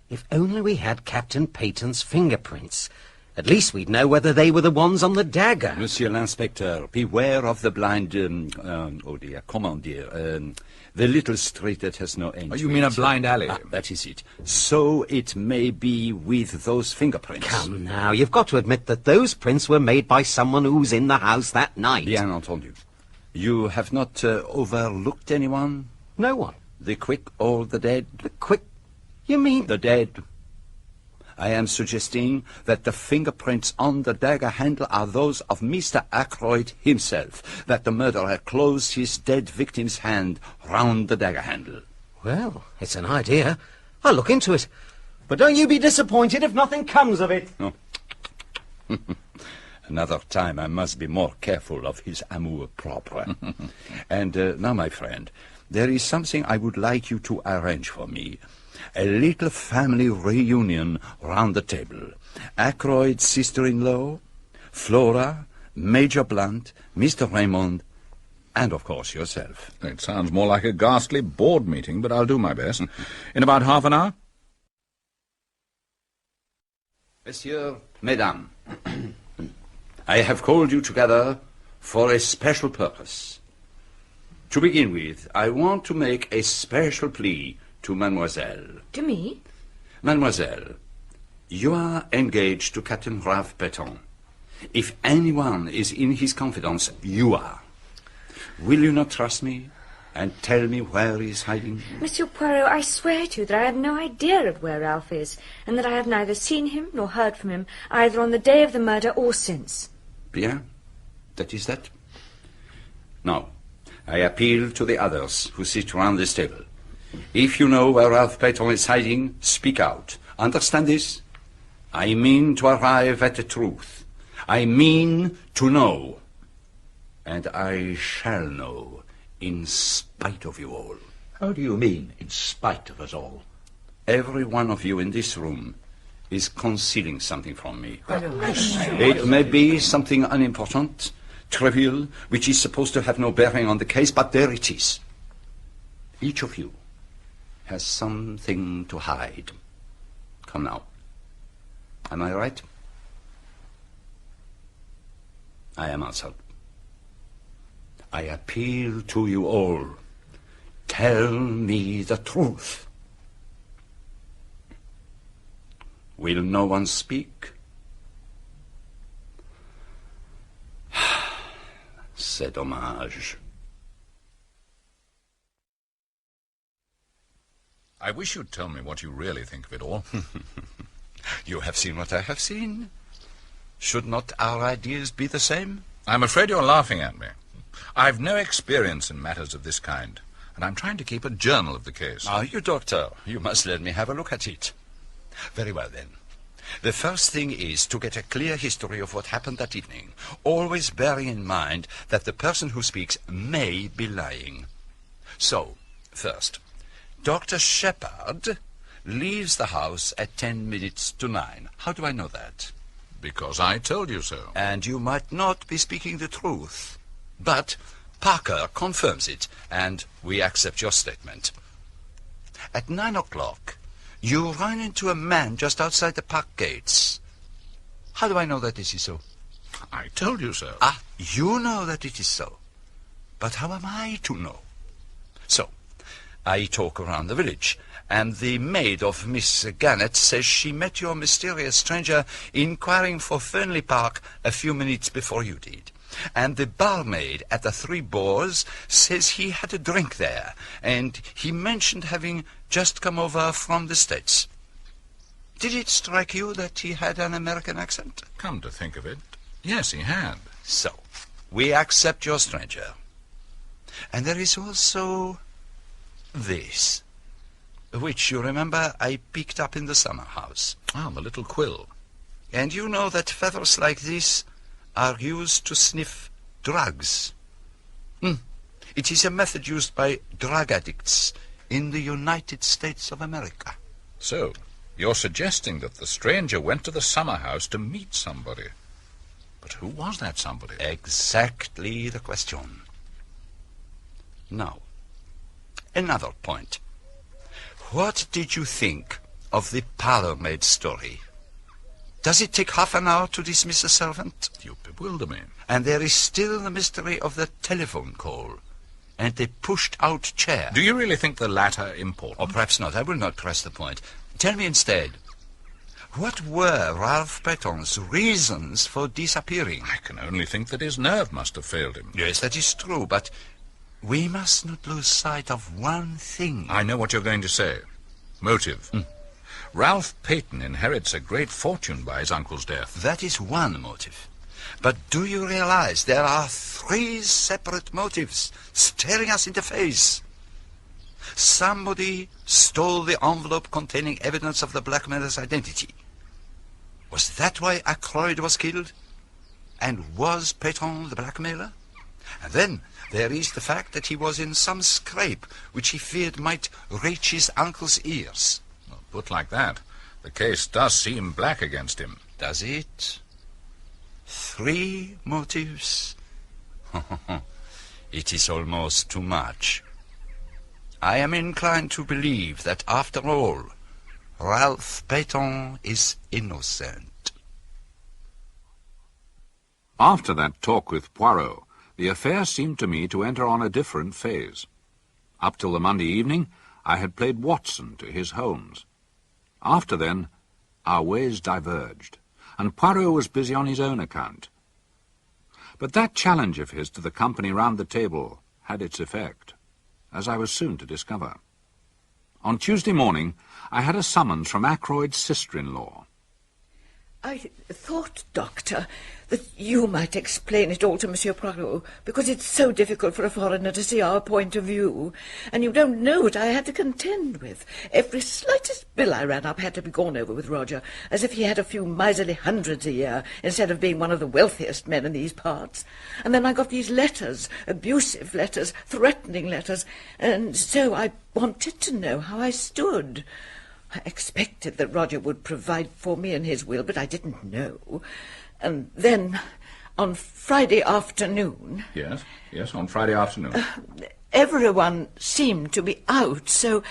If only we had Captain Paton's fingerprints. At least we'd know whether they were the ones on the dagger. Monsieur l'Inspecteur, beware of the blind, oh dear, comment dire, the little street that has no end. Oh, you mean a blind alley? That is it. So it may be with those fingerprints. Come now, you've got to admit that those prints were made by someone who was in the house that night. Bien entendu. You have not overlooked anyone? No one. The quick or the dead? The quick? You mean? The dead. I am suggesting that the fingerprints on the dagger handle are those of Mr. Ackroyd himself, that the murderer closed his dead victim's hand round the dagger handle. Well, it's an idea. I'll look into it. But don't you be disappointed if nothing comes of it. No. Another time I must be more careful of his amour-propre. And now, my friend, there is something I would like you to arrange for me. A little family reunion round the table. Ackroyd's sister-in-law, Flora, Major Blunt, Mr. Raymond, and, of course, yourself. It sounds more like a ghastly board meeting, but I'll do my best. In about half an hour? Messieurs, Mesdames, I have called you together for a special purpose. To begin with, I want to make a special plea to Mademoiselle. To me? Mademoiselle, you are engaged to Captain Ralph Paton. If anyone is in his confidence, you are. Will you not trust me and tell me where he is hiding? Monsieur Poirot, I swear to you that I have no idea of where Ralph is, and that I have neither seen him nor heard from him, either on the day of the murder or since. Bien, that is that. Now, I appeal to the others who sit round this table. If you know where Ralph Paton is hiding, speak out. Understand this? I mean to arrive at the truth. I mean to know. And I shall know, in spite of you all. How do you mean, in spite of us all? Every one of you in this room is concealing something from me. It may be something unimportant, trivial, which is supposed to have no bearing on the case, but there it is. Each of you has something to hide. Come now. Am I right? I am answered. I appeal to you all. Tell me the truth. Will no one speak? C'est dommage. I wish you'd tell me what you really think of it all. You have seen what I have seen. Should not our ideas be the same? I'm afraid you're laughing at me. I've no experience in matters of this kind, and I'm trying to keep a journal of the case. Are you, Doctor? You must let me have a look at it. Very well, then. The first thing is to get a clear history of what happened that evening, always bearing in mind that the person who speaks may be lying. So, first, Dr. Sheppard leaves the house at 10 minutes to 9. How do I know that? Because I told you so. And you might not be speaking the truth. But Parker confirms it, and we accept your statement. At 9 o'clock, you run into a man just outside the park gates. How do I know that this is so? I told you so. Ah, you know that it is so. But how am I to know? So, I talk around the village, and the maid of Miss Gannett says she met your mysterious stranger inquiring for Fernley Park a few minutes before you did. And the barmaid at the Three Boars says he had a drink there, and he mentioned having just come over from the States. Did it strike you that he had an American accent? Come to think of it, yes, he had. So, we accept your stranger. And there is also this, which, you remember, I picked up in the summer house. Ah, the little quill. And you know that feathers like this are used to sniff drugs. It is a method used by drug addicts in the United States of America. So, you're suggesting that the stranger went to the summer house to meet somebody. But who was that somebody? Exactly the question. Now, another point. What did you think of the parlour-maid story? Does it take half an hour to dismiss a servant? You bewilder me. And there is still the mystery of the telephone call and the pushed-out chair. Do you really think the latter important? Or perhaps not. I will not press the point. Tell me instead, what were Ralph Paton's reasons for disappearing? I can only think that his nerve must have failed him. Yes, that is true, but we must not lose sight of one thing. I know what you're going to say. Motive. Ralph Payton inherits a great fortune by his uncle's death. That is one motive. But do you realize there are 3 separate motives staring us in the face? Somebody stole the envelope containing evidence of the blackmailer's identity. Was that why Ackroyd was killed? And was Paton the blackmailer? And then there is the fact that he was in some scrape which he feared might reach his uncle's ears. Well, put like that, the case does seem black against him. Does it? 3 motives? It is almost too much. I am inclined to believe that, after all, Ralph Paton is innocent. After that talk with Poirot, the affair seemed to me to enter on a different phase. Up till the Monday evening, I had played Watson to his Holmes. After then, our ways diverged, and Poirot was busy on his own account. But that challenge of his to the company round the table had its effect, as I was soon to discover. On Tuesday morning, I had a summons from Ackroyd's sister-in-law. I thought, Doctor, that you might explain it all to Monsieur Poirot, because it's so difficult for a foreigner to see our point of view, and you don't know what I had to contend with. Every slightest bill I ran up had to be gone over with Roger, as if he had a few miserly hundreds a year, instead of being one of the wealthiest men in these parts. And then I got these letters, abusive letters, threatening letters, and so I wanted to know how I stood. I expected that Roger would provide for me in his will, but I didn't know. And then, on Friday afternoon... Yes, on Friday afternoon. Everyone seemed to be out, so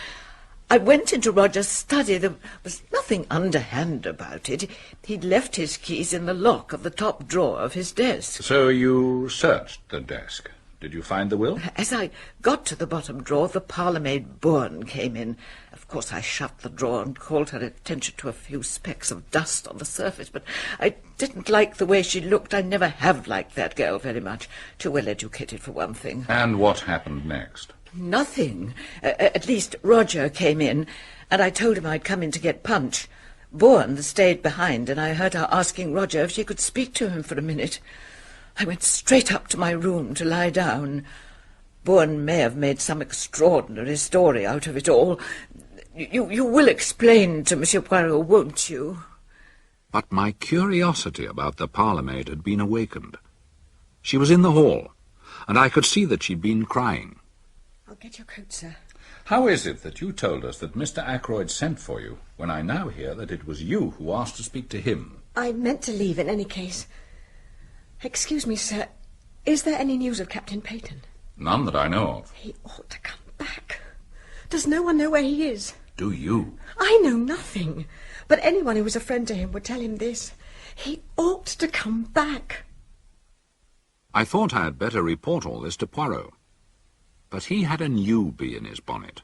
I went into Roger's study. There was nothing underhand about it. He'd left his keys in the lock of the top drawer of his desk. So you searched the desk. Did you find the will? As I got to the bottom drawer, the parlour-maid Bourne came in. Of course, I shut the drawer and called her attention to a few specks of dust on the surface, but I didn't like the way she looked. I never have liked that girl very much. Too well educated, for one thing. And what happened next? Nothing. At least Roger came in, and I told him I'd come in to get punch. Bourne stayed behind, and I heard her asking Roger if she could speak to him for a minute. I went straight up to my room to lie down. Bourne may have made some extraordinary story out of it all. You will explain to Monsieur Poirot, won't you? But my curiosity about the parlour-maid had been awakened. She was in the hall, and I could see that she'd been crying. I'll get your coat, sir. How is it that you told us that Mr. Ackroyd sent for you, when I now hear that it was you who asked to speak to him? I meant to leave in any case. Excuse me, sir. Is there any news of Captain Payton? None that I know of. He ought to come back. Does no one know where he is? Do you? I know nothing. But anyone who was a friend to him would tell him this. He ought to come back. I thought I had better report all this to Poirot. But he had a new bee in his bonnet.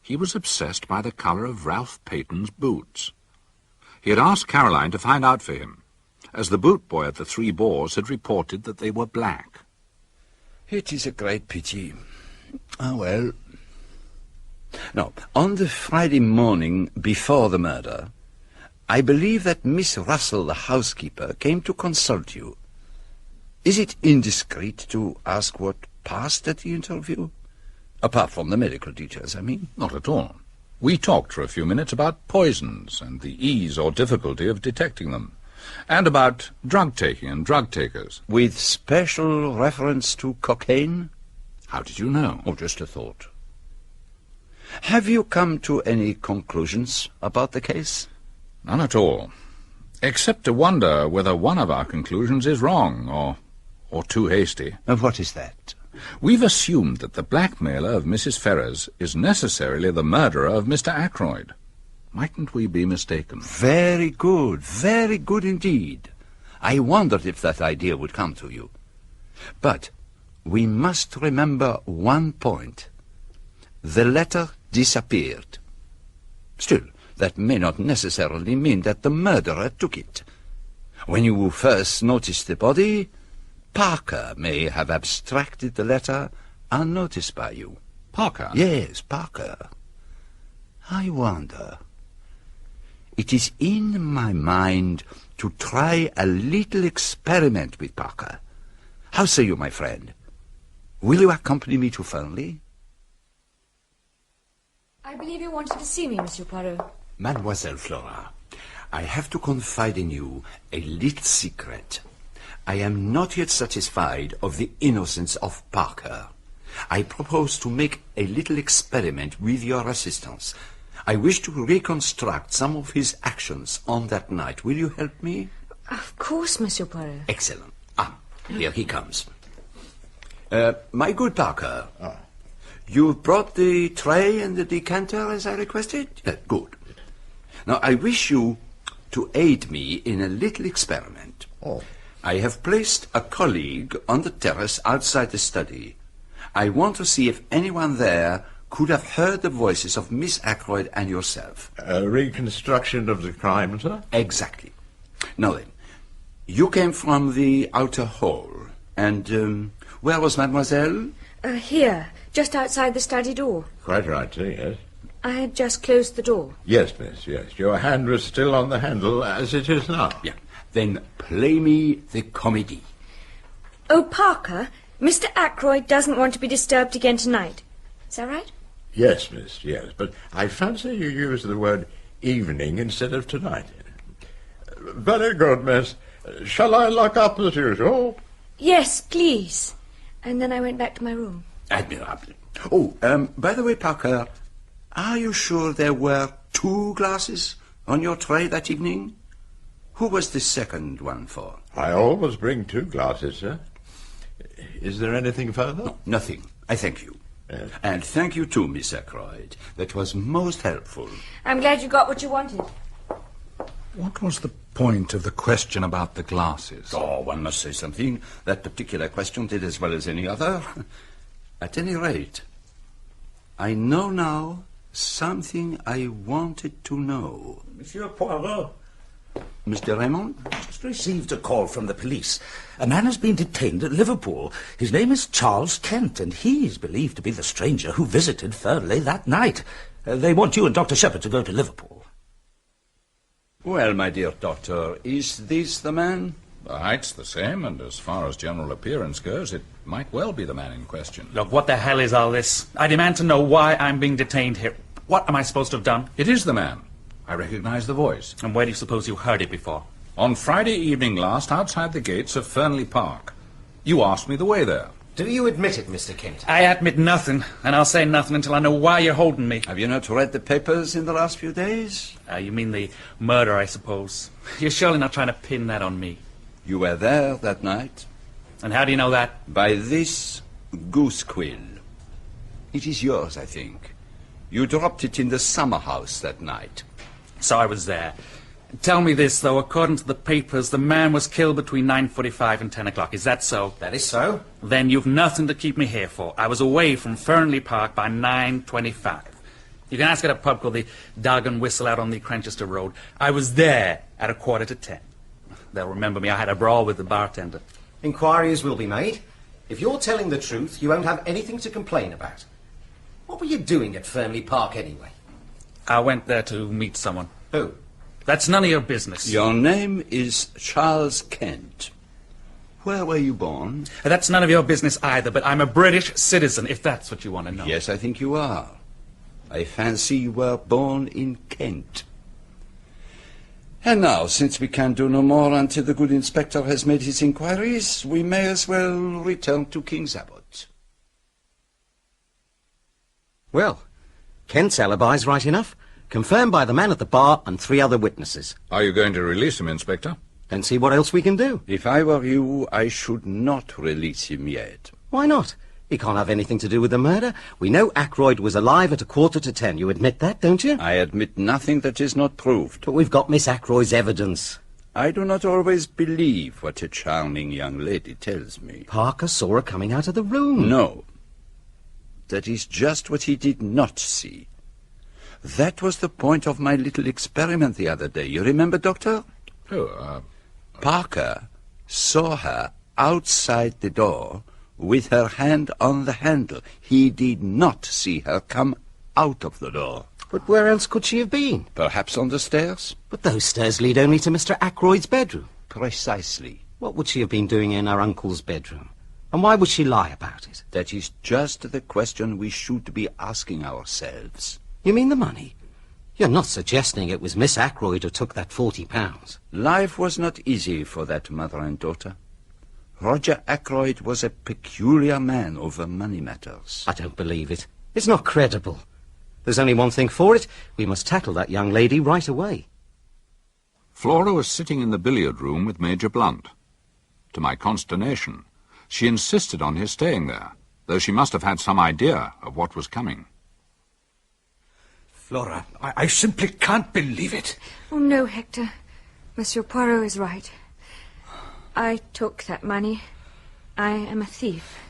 He was obsessed by the colour of Ralph Payton's boots. He had asked Caroline to find out for him, as the boot boy at the Three Boars had reported that they were black. It is a great pity. Ah, well. Now, on the Friday morning before the murder, I believe that Miss Russell, the housekeeper, came to consult you. Is it indiscreet to ask what passed at the interview? Apart from the medical details, I mean. Not at all. We talked for a few minutes about poisons and the ease or difficulty of detecting them, and about drug-taking and drug-takers. With special reference to cocaine? How did you know? Oh, just a thought. Have you come to any conclusions about the case? None at all, except to wonder whether one of our conclusions is wrong, or too hasty. And what is that? We've assumed that the blackmailer of Mrs. Ferrers is necessarily the murderer of Mr. Ackroyd. Mightn't we be mistaken? Very good indeed. I wondered if that idea would come to you. But we must remember one point. The letter disappeared. Still, that may not necessarily mean that the murderer took it. When you first noticed the body, Parker may have abstracted the letter unnoticed by you. Parker? Yes, Parker. I wonder. It is in my mind to try a little experiment with Parker. How say you, my friend? Will you accompany me to Fernley? I believe you wanted to see me, Monsieur Poirot. Mademoiselle Flora, I have to confide in you a little secret. I am not yet satisfied of the innocence of Parker. I propose to make a little experiment with your assistance. I wish to reconstruct some of his actions on that night. Will you help me? Of course, Monsieur Poirot. Excellent. Here he comes. My good Parker, you've brought the tray and the decanter as I requested? Good. Now, I wish you to aid me in a little experiment. I have placed a colleague on the terrace outside the study. I want to see if anyone there could have heard the voices of Miss Ackroyd and yourself. A reconstruction of the crime, sir? Exactly. Now then, you came from the outer hall, and where was Mademoiselle? Here, just outside the study door. Quite right, sir, yes. I had just closed the door. Yes, miss, yes. Your hand was still on the handle, as it is now. Yeah. Then play me the comedy. Oh, Parker, Mr. Ackroyd doesn't want to be disturbed again tonight. Is that right? Yes, miss, yes. But I fancy you used the word evening instead of tonight. Very good, miss. Shall I lock up as usual? Yes, please. And then I went back to my room. Admirable. Oh, by the way, Parker, are you sure there were 2 glasses on your tray that evening? Who was the second one for? I always bring 2 glasses, sir. Is there anything further? No, nothing. I thank you. Yes. And thank you too, Miss Ackroyd. That was most helpful. I'm glad you got what you wanted. What was the point of the question about the glasses? Oh, one must say something. That particular question did as well as any other. At any rate, I know now Something I wanted to know. Monsieur Poirot. Mr. Raymond? Just received a call from the police. A man has been detained at Liverpool. His name is Charles Kent, and he is believed to be the stranger who visited Fernley that night. They want you and Dr. Sheppard to go to Liverpool. Well, my dear doctor, is this the man? The height's the same, and as far as general appearance goes, it might well be the man in question. Look, what the hell is all this? I demand to know why I'm being detained here. What am I supposed to have done? It is the man. I recognize the voice. And where do you suppose you heard it before? On Friday evening last, outside the gates of Fernley Park. You asked me the way there. Do you admit it, Mr. Kent? I admit nothing, and I'll say nothing until I know why you're holding me. Have you not read the papers in the last few days? You mean the murder, I suppose. You're surely not trying to pin that on me. You were there that night. And how do you know that? By this goose quill. It is yours, I think. You dropped it in the summer house that night. So I was there. Tell me this, though. According to the papers, the man was killed between 9:45 and 10 o'clock. Is that so? That is so. Then you've nothing to keep me here for. I was away from Fernley Park by 9:25. You can ask at a pub called the Dog and Whistle out on the Cranchester Road. I was there at 9:45. They'll remember me. I had a brawl with the bartender. Inquiries will be made. If you're telling the truth, you won't have anything to complain about. What were you doing at Fernley Park, anyway? I went there to meet someone. Who? That's none of your business. Your name is Charles Kent. Where were you born? That's none of your business either, but I'm a British citizen, if that's what you want to know. Yes, I think you are. I fancy you were born in Kent. And now, since we can do no more until the good inspector has made his inquiries, we may as well return to King's Abbot. Well, Kent's alibi's right enough. Confirmed by the man at the bar and 3 other witnesses. Are you going to release him, Inspector? Then see what else we can do. If I were you, I should not release him yet. Why not? He can't have anything to do with the murder. We know Ackroyd was alive at 9:45. You admit that, don't you? I admit nothing that is not proved. But we've got Miss Ackroyd's evidence. I do not always believe what a charming young lady tells me. Parker saw her coming out of the room. No. That is just what he did not see. That was the point of my little experiment the other day. You remember, Doctor? Parker saw her outside the door with her hand on the handle. He did not see her come out of the door. But where else could she have been? Perhaps on the stairs? But those stairs lead only to Mr. Ackroyd's bedroom. Precisely. What would she have been doing in her uncle's bedroom? And why would she lie about it? That is just the question we should be asking ourselves. You mean the money? You're not suggesting it was Miss Ackroyd who took that £40? Life was not easy for that mother and daughter. Roger Ackroyd was a peculiar man over money matters. I don't believe it. It's not credible. There's only one thing for it. We must tackle that young lady right away. Flora was sitting in the billiard room with Major Blunt. To my consternation, she insisted on his staying there, though she must have had some idea of what was coming. Flora, I simply can't believe it. Oh, no, Hector. Monsieur Poirot is right. I took that money. I am a thief.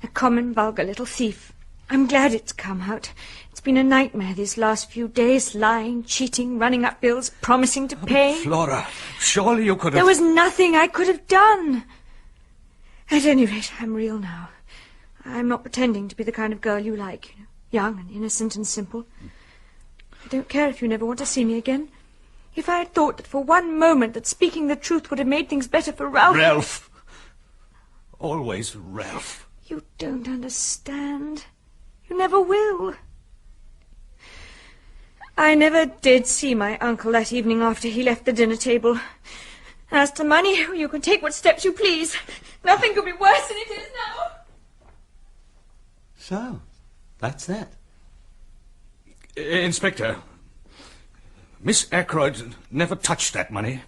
A common, vulgar little thief. I'm glad it's come out. It's been a nightmare these last few days. Lying, cheating, running up bills, promising to pay. Flora, surely you could have... There was nothing I could have done. At any rate, I'm real now. I'm not pretending to be the kind of girl you like. Young and innocent and simple. I don't care if you never want to see me again. If I had thought that for one moment that speaking the truth would have made things better for Ralph... Ralph! Always Ralph. You don't understand. You never will. I never did see my uncle that evening after he left the dinner table. As to money, you can take what steps you please. Nothing could be worse than it is now. So, that's that. Inspector, Miss Ackroyd never touched that money.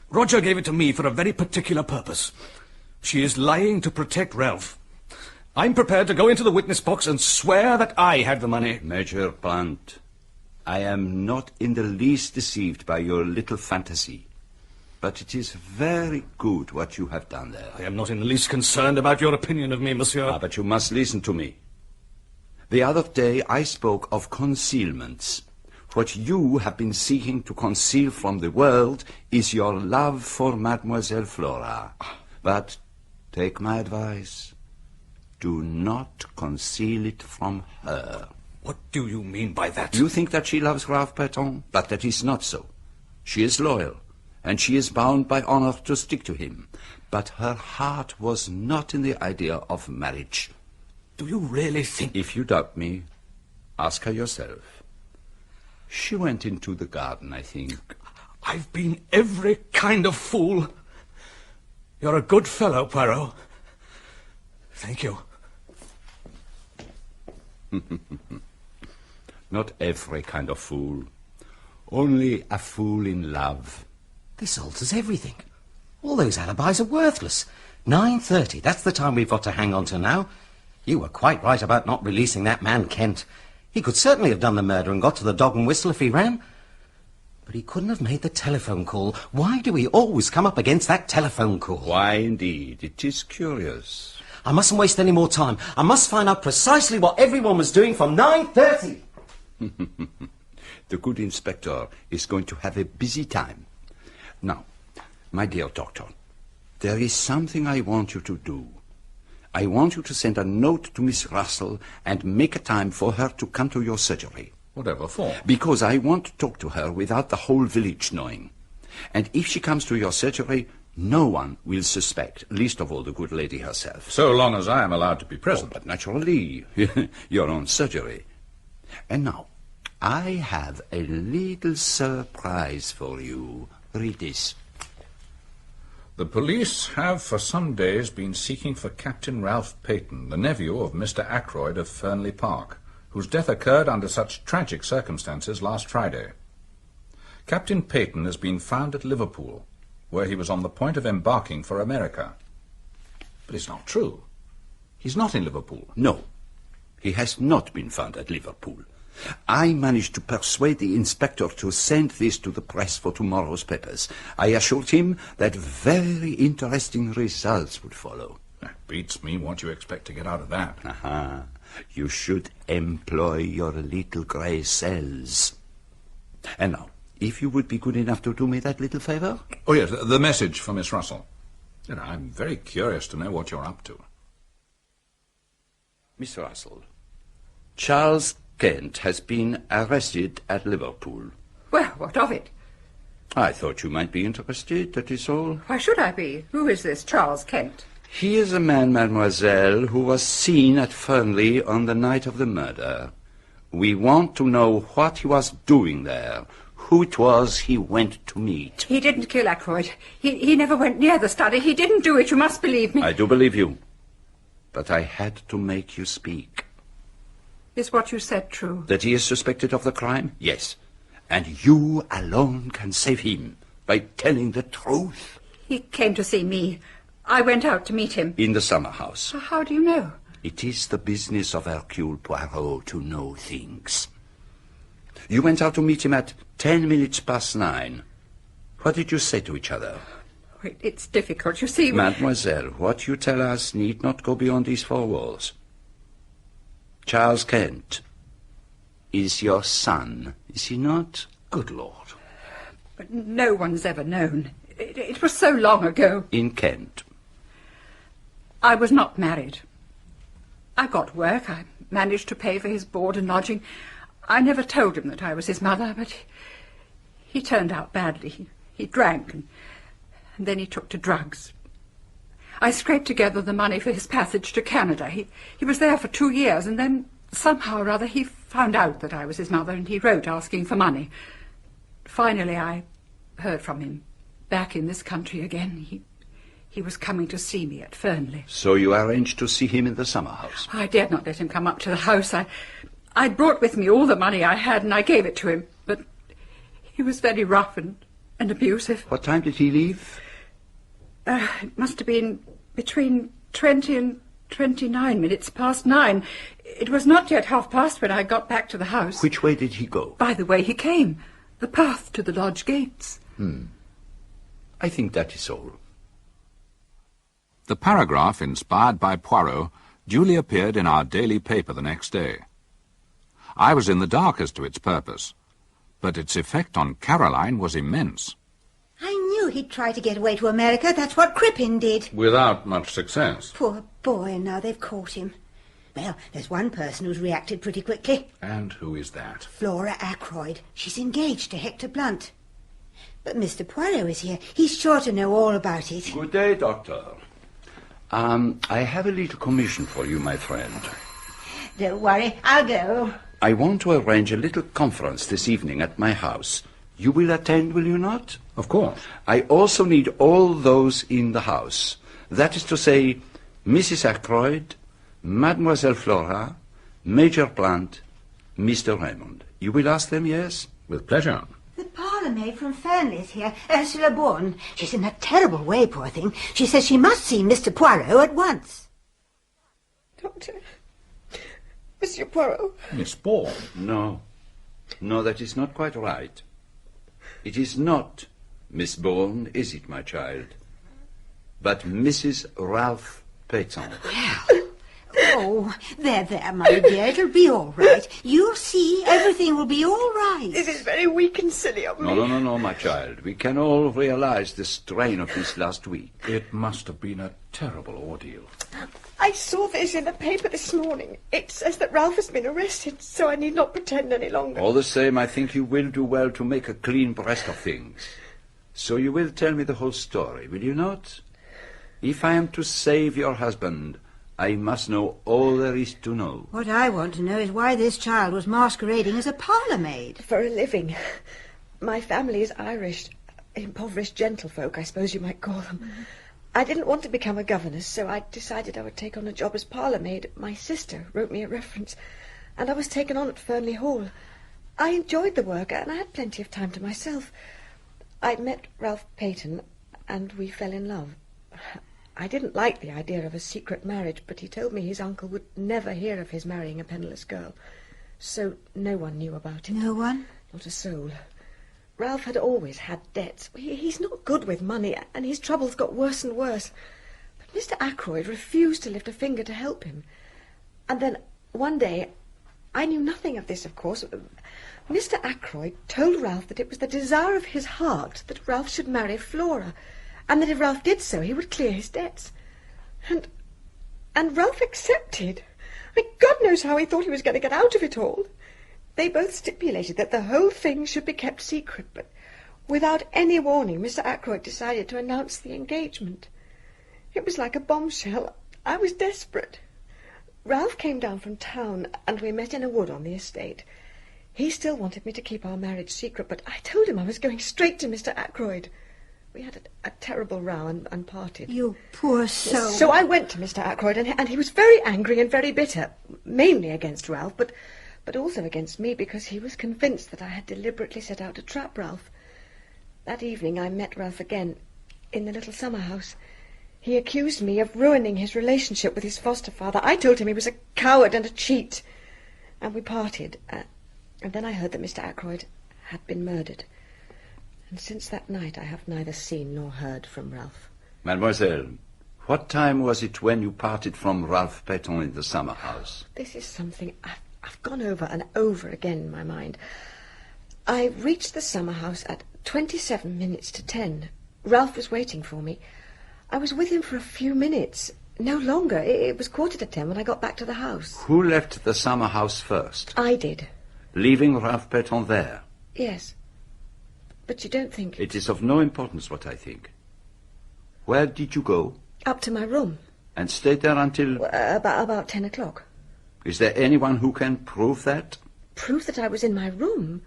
Roger gave it to me for a very particular purpose. She is lying to protect Ralph. I'm prepared to go into the witness box and swear that I had the money. Major Blunt, I am not in the least deceived by your little fantasy. But it is very good what you have done there. I am not in the least concerned about your opinion of me, monsieur. But you must listen to me. The other day I spoke of concealments. What you have been seeking to conceal from the world is your love for Mademoiselle Flora. But take my advice. Do not conceal it from her. What do you mean by that? You think that she loves Graf Paton, but that is not so. She is loyal, and she is bound by honor to stick to him. But her heart was not in the idea of marriage. Do you really think... If you doubt me, ask her yourself. She went into the garden, I think. I've been every kind of fool. You're a good fellow, Poirot. Thank you. Not every kind of fool. Only a fool in love. This alters everything. All those alibis are worthless. 9:30, that's the time we've got to hang on to now. You were quite right about not releasing that man Kent. He could certainly have done the murder and got to the Dog and Whistle if he ran. But he couldn't have made the telephone call. Why do we always come up against that telephone call? Why, indeed. It is curious. I mustn't waste any more time. I must find out precisely what everyone was doing from 9:30. The good inspector is going to have a busy time. Now, my dear doctor, there is something I want you to do. I want you to send a note to Miss Russell and make a time for her to come to your surgery. Whatever for? Because I want to talk to her without the whole village knowing. And if she comes to your surgery, no one will suspect, least of all the good lady herself. So long as I am allowed to be present. Oh, but naturally, your own surgery. And now, I have a little surprise for you. Read this. The police have for some days been seeking for Captain Ralph Payton, the nephew of Mr. Ackroyd of Fernley Park, whose death occurred under such tragic circumstances last Friday. Captain Payton has been found at Liverpool, where he was on the point of embarking for America. But it's not true. He's not in Liverpool. No, he has not been found at Liverpool. I managed to persuade the inspector to send this to the press for tomorrow's papers. I assured him that very interesting results would follow. That beats me what you expect to get out of that. Aha. You should employ your little grey cells. And now, if you would be good enough to do me that little favour? Oh, yes, the message for Miss Russell. You know, I'm very curious to know what you're up to. Miss Russell, Charles Kent has been arrested at Liverpool. Well, what of it? I thought you might be interested, that is all. Why should I be? Who is this Charles Kent? He is a man, mademoiselle, who was seen at Fernley on the night of the murder. We want to know what he was doing there, who it was he went to meet. He didn't kill Ackroyd. He never went near the study. He didn't do it. You must believe me. I do believe you. But I had to make you speak. Is what you said true? That he is suspected of the crime? Yes. And you alone can save him by telling the truth. He came to see me. I went out to meet him. In the summer house. How do you know? It is the business of Hercule Poirot to know things. You went out to meet him at 9:10. What did you say to each other? It's difficult, you see. Mademoiselle, what you tell us need not go beyond these four walls. Charles Kent is your son, is he not? Good Lord. But no one's ever known. It was so long ago. In Kent. I was not married. I got work. I managed to pay for his board and lodging. I never told him that I was his mother, but he turned out badly. He drank, and then he took to drugs. I scraped together the money for his passage to Canada. He was there for 2 years, and then somehow or other he found out that I was his mother, and he wrote asking for money. Finally, I heard from him back in this country again. He was coming to see me at Fernley. So you arranged to see him in the summer house? I dared not let him come up to the house. I brought with me all the money I had, and I gave it to him, but he was very rough and abusive. What time did he leave? It must have been between 20 and 29 minutes past 9. It was not yet past when I got back to the house. Which way did he go? By the way he came. The path to the lodge gates. I think that is all. The paragraph inspired by Poirot duly appeared in our daily paper the next day. I was in the dark as to its purpose, but its effect on Caroline was immense. I knew he'd try to get away to America. That's what Crippen did. Without much success. Poor boy, now they've caught him. Well, there's one person who's reacted pretty quickly. And who is that? Flora Ackroyd. She's engaged to Hector Blunt. But Mr. Poirot is here. He's sure to know all about it. Good day, Doctor. I have a little commission for you, my friend. Don't worry, I'll go. I want to arrange a little conference this evening at my house. You will attend, will you not? Of course. I also need all those in the house. That is to say, Mrs. Ackroyd, Mademoiselle Flora, Major Blunt, Mr. Raymond. You will ask them, yes? With pleasure. The parlour-maid from Fernley's here, Ursula Bourne. She's in a terrible way, poor thing. She says she must see Mr. Poirot at once. Doctor, Monsieur Poirot. Miss Bourne? No. No, that is not quite right. It is not Miss Bourne, is it, my child? But Mrs. Ralph Paton. Oh, there, my dear. It'll be all right. You'll see. Everything will be all right. This is very weak and silly of me. No, my child. We can all realize the strain of this last week. It must have been a terrible ordeal. I saw this in the paper this morning. It says that Ralph has been arrested, so I need not pretend any longer. All the same, I think you will do well to make a clean breast of things. So you will tell me the whole story, will you not? If I am to save your husband, I must know all there is to know. What I want to know is why this child was masquerading as a parlour-maid. For a living. My family is Irish. Impoverished gentlefolk, I suppose you might call them. I didn't want to become a governess, so I decided I would take on a job as parlour-maid. My sister wrote me a reference, and I was taken on at Fernley Hall. I enjoyed the work, and I had plenty of time to myself. I'd met Ralph Paton, and we fell in love. I didn't like the idea of a secret marriage, but he told me his uncle would never hear of his marrying a penniless girl. So no one knew about it. No one? Not a soul. Ralph had always had debts. He's not good with money, and his troubles got worse and worse. But Mr. Ackroyd refused to lift a finger to help him. And then, one day, I knew nothing of this, of course. Mr. Ackroyd told Ralph that it was the desire of his heart that Ralph should marry Flora, and that if Ralph did so, he would clear his debts. And Ralph accepted. God knows how he thought he was going to get out of it all. They both stipulated that the whole thing should be kept secret, but without any warning, Mr. Ackroyd decided to announce the engagement. It was like a bombshell. I was desperate. Ralph came down from town, and we met in a wood on the estate. He still wanted me to keep our marriage secret, but I told him I was going straight to Mr. Ackroyd. We had a terrible row and parted. You poor soul. So I went to Mr. Ackroyd, and he was very angry and very bitter, mainly against Ralph, but also against me, because he was convinced that I had deliberately set out to trap Ralph. That evening I met Ralph again in the little summer house. He accused me of ruining his relationship with his foster father. I told him he was a coward and a cheat. And we parted. And then I heard that Mr. Ackroyd had been murdered. And since that night I have neither seen nor heard from Ralph. Mademoiselle, what time was it when you parted from Ralph Paton in the summer house? This is something I've gone over and over again in my mind. I reached the summer house at 27 minutes to 10. Ralph was waiting for me. I was with him for a few minutes. No longer. It was 10:15 when I got back to the house. Who left the summer house first? I did. Leaving Ralph Paton there? Yes. But you don't think... It is of no importance what I think. Where did you go? Up to my room. And stayed there until... About 10 o'clock. Is there anyone who can prove that? Prove that I was in my room?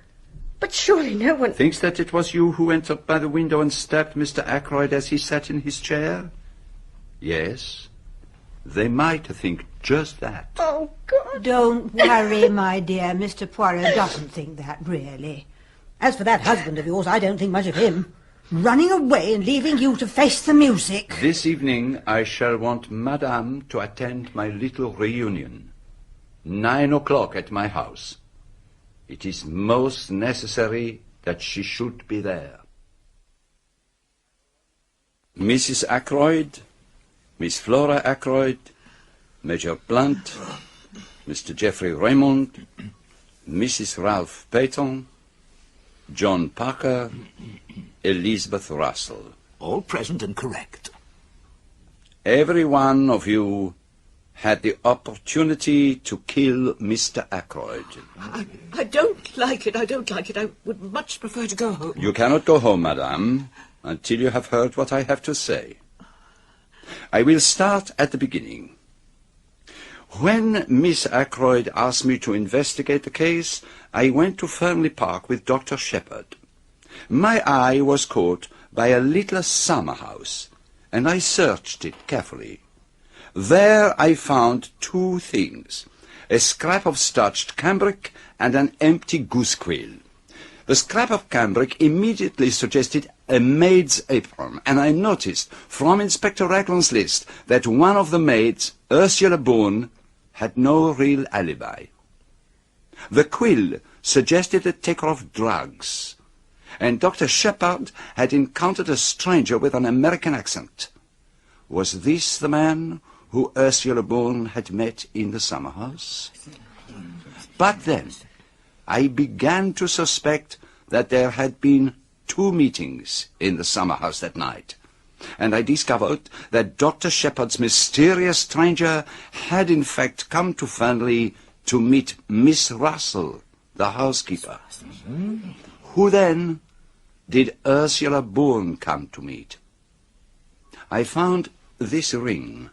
But surely no one... Thinks that it was you who went up by the window and stabbed Mr. Ackroyd as he sat in his chair? Yes. They might think just that. Oh, God. Don't worry, my dear. Mr. Poirot doesn't think that, really. As for that husband of yours, I don't think much of him. Running away and leaving you to face the music. This evening I shall want Madame to attend my little reunion. 9 o'clock at my house. It is most necessary that she should be there. Mrs. Ackroyd, Miss Flora Ackroyd, Major Blunt, Mr. Geoffrey Raymond, Mrs. Ralph Paton, John Parker, Elizabeth Russell. All present and correct. Every one of you had the opportunity to kill Mr. Ackroyd. I don't like it. I don't like it. I would much prefer to go home. You cannot go home, madame, until you have heard what I have to say. I will start at the beginning. When Miss Ackroyd asked me to investigate the case, I went to Fernley Park with Dr. Sheppard. My eye was caught by a little summer house, and I searched it carefully. There I found two things, a scrap of starched cambric and an empty goose quill. The scrap of cambric immediately suggested a maid's apron, and I noticed from Inspector Raglan's list that one of the maids, Ursula Bourne, had no real alibi. The quill suggested a taker of drugs, and Dr. Sheppard had encountered a stranger with an American accent. Was this the man who Ursula Bourne had met in the summer house? But then I began to suspect that there had been two meetings in the summer house that night, and I discovered that Dr. Sheppard's mysterious stranger had in fact come to Fernley to meet Miss Russell, the housekeeper. Who then did Ursula Bourne come to meet? I found this ring,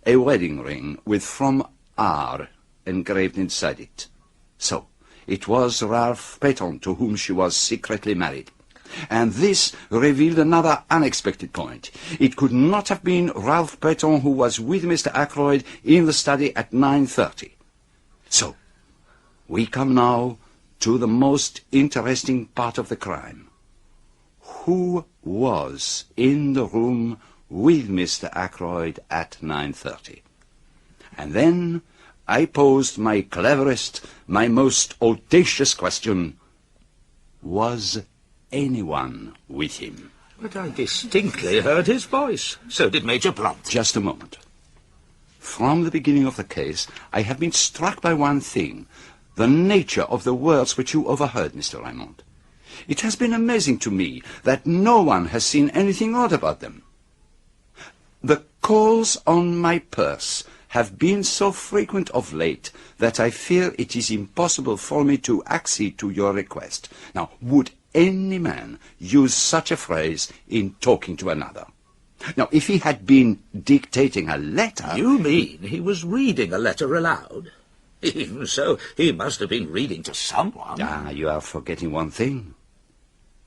a wedding ring with "from R" engraved inside it. So, it was Ralph Paton to whom she was secretly married. And this revealed another unexpected point. It could not have been Ralph Paton who was with Mr. Ackroyd in the study at 9:30. So, we come now to the most interesting part of the crime. Who was in the room with Mr. Ackroyd at 9:30? And then I posed my cleverest, my most audacious question. Was anyone with him? But I distinctly heard his voice. So did Major Blunt. Just a moment. From the beginning of the case, I have been struck by one thing, the nature of the words which you overheard, Mr. Raymond. It has been amazing to me that no one has seen anything odd about them. The calls on my purse have been so frequent of late that I fear it is impossible for me to accede to your request. Now, would any man use such a phrase in talking to another? Now, if he had been dictating a letter... You mean he was reading a letter aloud? Even so, he must have been reading to someone. Ah, you are forgetting one thing.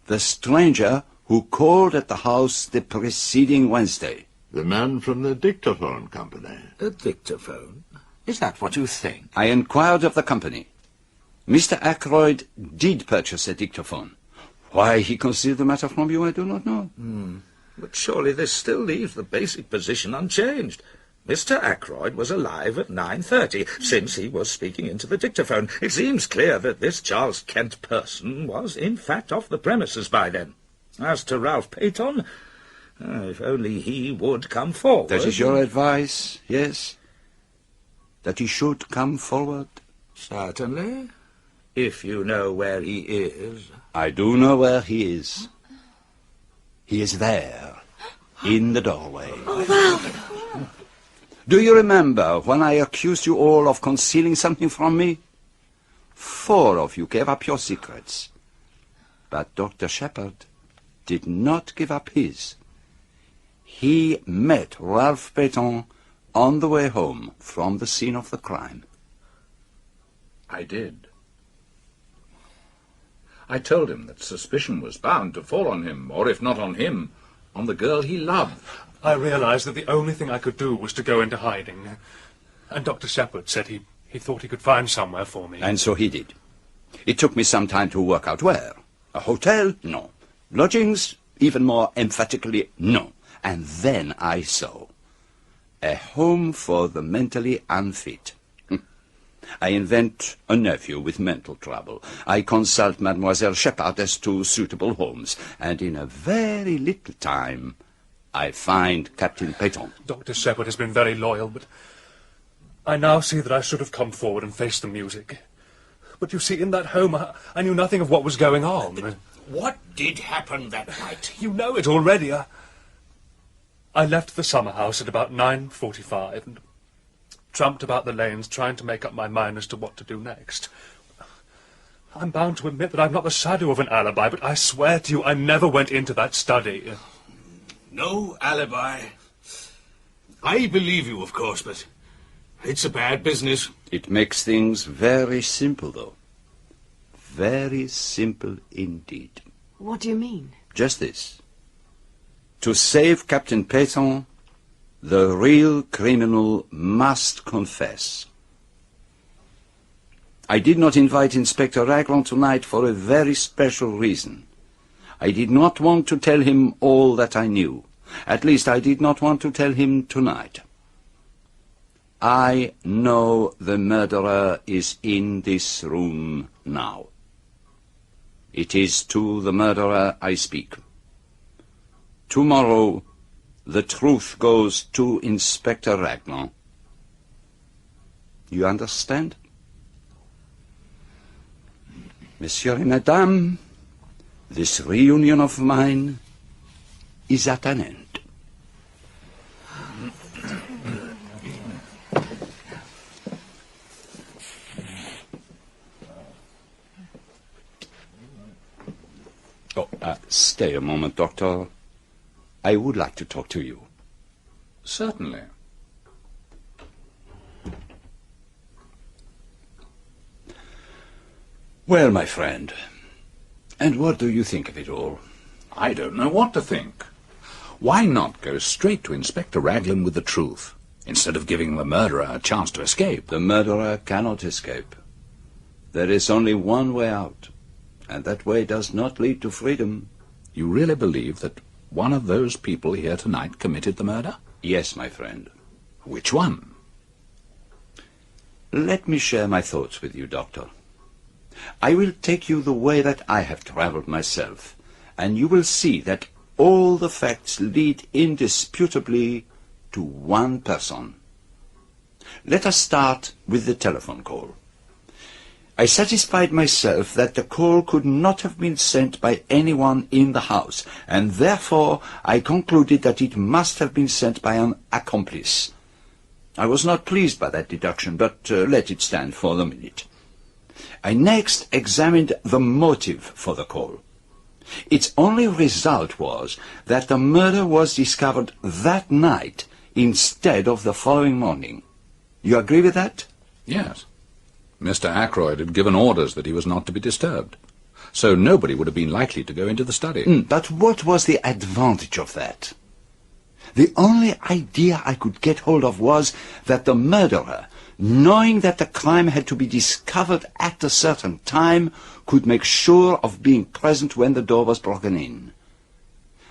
The stranger who called at the house the preceding Wednesday. The man from the dictaphone company. A dictaphone? Is that what you think? I inquired of the company. Mr. Ackroyd did purchase a dictaphone. Why he concealed the matter from you, I do not know. But surely this still leaves the basic position unchanged. Mr. Ackroyd was alive at 9:30, since he was speaking into the dictaphone. It seems clear that this Charles Kent person was, in fact, off the premises by then. As to Ralph Paton, if only he would come forward. That is your advice, yes? That he should come forward? Certainly. If you know where he is. I do know where he is. He is there, in the doorway. Oh, Ralph! Do you remember when I accused you all of concealing something from me? 4 of you gave up your secrets. But Dr. Sheppard did not give up his. He met Ralph Paton on the way home from the scene of the crime. I did. I told him that suspicion was bound to fall on him, or if not on him, on the girl he loved. I realized that the only thing I could do was to go into hiding. And Dr. Sheppard said he thought he could find somewhere for me. And so he did. It took me some time to work out where. A hotel? No. Lodgings? Even more emphatically, no. And then I saw a home for the mentally unfit. I invent a nephew with mental trouble. I consult Mademoiselle Sheppard as to suitable homes. And in a very little time, I find Captain Paton. Dr. Sheppard has been very loyal, but I now see that I should have come forward and faced the music. But you see, in that home, I knew nothing of what was going on. What did happen that night? You know it already. I left the summer house at about 9:45 and tramped about the lanes trying to make up my mind as to what to do next. I'm bound to admit that I've not the shadow of an alibi, but I swear to you I never went into that study. No alibi. I believe you, of course, but it's a bad business. It makes things very simple, though. Very simple indeed. What do you mean? Just this. To save Captain Paton, the real criminal must confess. I did not invite Inspector Raglan tonight for a very special reason. I did not want to tell him all that I knew. At least I did not want to tell him tonight. I know the murderer is in this room now. It is to the murderer I speak. Tomorrow, the truth goes to Inspector Raglan. You understand? Monsieur et Madame, this reunion of mine is at an end. Oh, stay a moment, Doctor. I would like to talk to you. Certainly. Well, my friend, and what do you think of it all? I don't know what to think. Why not go straight to Inspector Raglan with the truth, instead of giving the murderer a chance to escape? The murderer cannot escape. There is only one way out, and that way does not lead to freedom. You really believe that one of those people here tonight committed the murder? Yes, my friend. Which one? Let me share my thoughts with you, Doctor. I will take you the way that I have traveled myself, and you will see that all the facts lead indisputably to one person. Let us start with the telephone call. I satisfied myself that the call could not have been sent by anyone in the house, and therefore I concluded that it must have been sent by an accomplice. I was not pleased by that deduction, but let it stand for the minute. I next examined the motive for the call. Its only result was that the murder was discovered that night instead of the following morning. You agree with that? Yes. Mr. Ackroyd had given orders that he was not to be disturbed, so nobody would have been likely to go into the study. But what was the advantage of that? The only idea I could get hold of was that the murderer, knowing that the crime had to be discovered at a certain time, could make sure of being present when the door was broken in.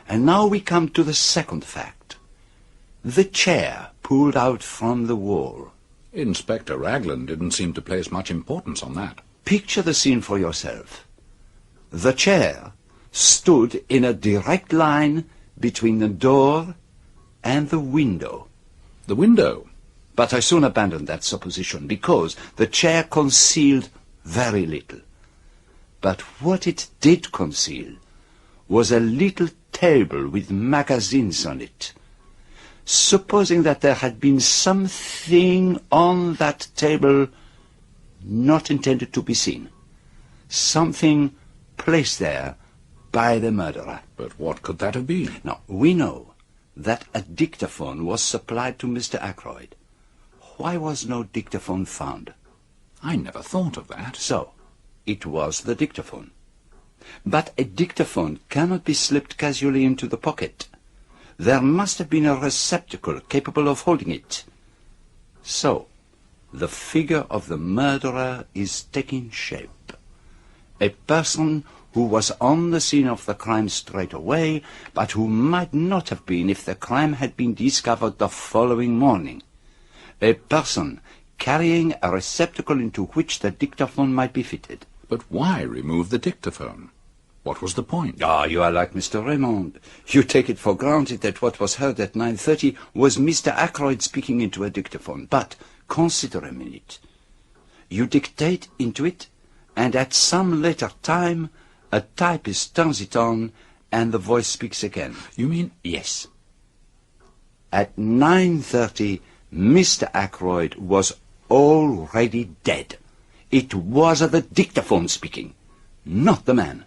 And now we come to the second fact. The chair pulled out from the wall. Inspector Raglan didn't seem to place much importance on that. Picture the scene for yourself. The chair stood in a direct line between the door and the window. The window? But I soon abandoned that supposition, because the chair concealed very little. But what it did conceal was a little table with magazines on it. Supposing that there had been something on that table not intended to be seen, something placed there by the murderer. But what could that have been? Now, we know that a dictaphone was supplied to Mr. Ackroyd. Why was no dictaphone found? I never thought of that. So, it was the dictaphone. But a dictaphone cannot be slipped casually into the pocket. There must have been a receptacle capable of holding it. So, the figure of the murderer is taking shape. A person who was on the scene of the crime straight away, but who might not have been if the crime had been discovered the following morning. A person carrying a receptacle into which the dictaphone might be fitted. But why remove the dictaphone? What was the point? Ah, you are like Mr. Raymond. You take it for granted that what was heard at 9:30 was Mr. Ackroyd speaking into a dictaphone. But consider a minute. You dictate into it, and at some later time a typist turns it on and the voice speaks again. You mean? Yes. At 9:30, Mr. Ackroyd was already dead. It was the dictaphone speaking, not the man.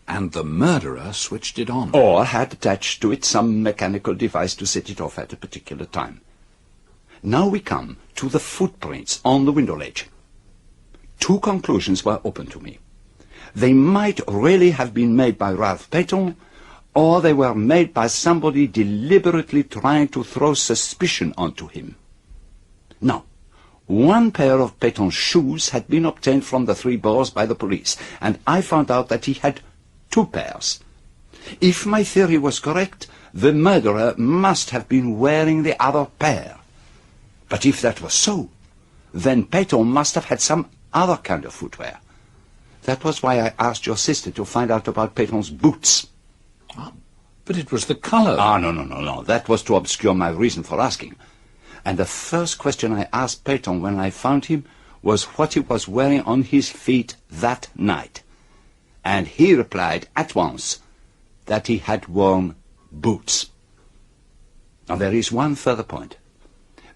And the murderer switched it on. Or had attached to it some mechanical device to set it off at a particular time. Now we come to the footprints on the window ledge. Two conclusions were open to me. They might really have been made by Ralph Paton, or they were made by somebody deliberately trying to throw suspicion onto him. Now, one pair of Paton's shoes had been obtained from the three boars by the police, and I found out that he had two pairs. If my theory was correct, the murderer must have been wearing the other pair. But if that was so, then Paton must have had some other kind of footwear. That was why I asked your sister to find out about Paton's boots. Oh, but it was the colour. No. That was to obscure my reason for asking. And the first question I asked Paton when I found him was what he was wearing on his feet that night. And he replied at once that he had worn boots. Now there is one further point.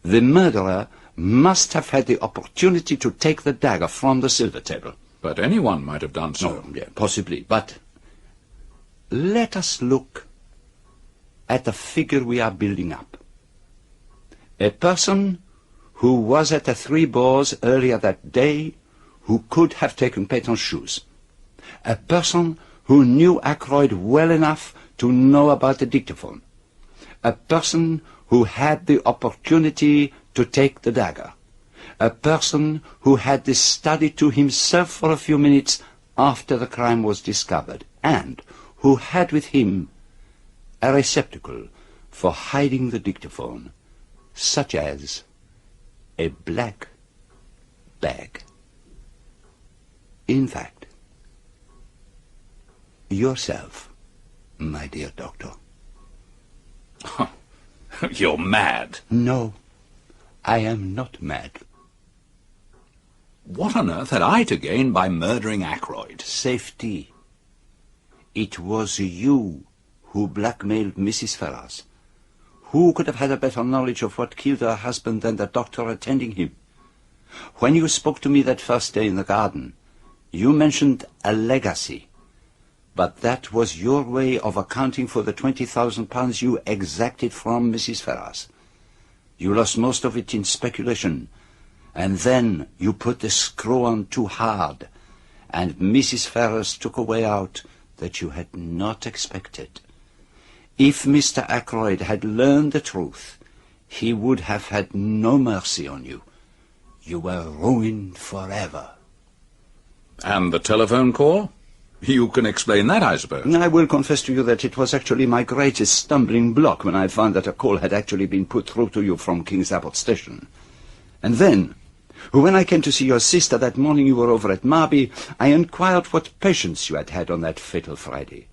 The murderer must have had the opportunity to take the dagger from the silver table. But anyone might have done so. No, yeah, possibly, but let us look at the figure we are building up. A person who was at the Three Boars earlier that day, who could have taken Paton's shoes. A person who knew Ackroyd well enough to know about the dictaphone. A person who had the opportunity to take the dagger. A person who had the study to himself for a few minutes after the crime was discovered, and who had with him a receptacle for hiding the dictaphone, such as a black bag. In fact, yourself, my dear doctor. You're mad. No, I am not mad. What on earth had I to gain by murdering Ackroyd? Safety. It was you who blackmailed Mrs. Ferrars. Who could have had a better knowledge of what killed her husband than the doctor attending him? When you spoke to me that first day in the garden, you mentioned a legacy. But that was your way of accounting for the £20,000 you exacted from Mrs. Ferrars. You lost most of it in speculation, and then you put the screw on too hard, and Mrs. Ferrars took a way out that you had not expected. If Mr. Ackroyd had learned the truth, he would have had no mercy on you. You were ruined forever. And the telephone call? You can explain that, I suppose. I will confess to you that it was actually my greatest stumbling block when I found that a call had actually been put through to you from King's Abbot Station. And then, when I came to see your sister that morning you were over at Marby, I inquired what patients you had had on that fatal Friday.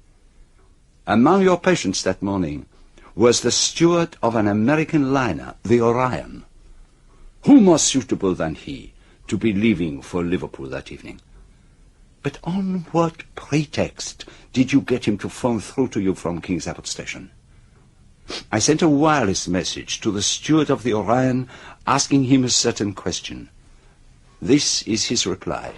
Among your patients that morning was the steward of an American liner, the Orion. Who more suitable than he to be leaving for Liverpool that evening? But on what pretext did you get him to phone through to you from King's Abbot Station? I sent a wireless message to the steward of the Orion asking him a certain question. This is his reply.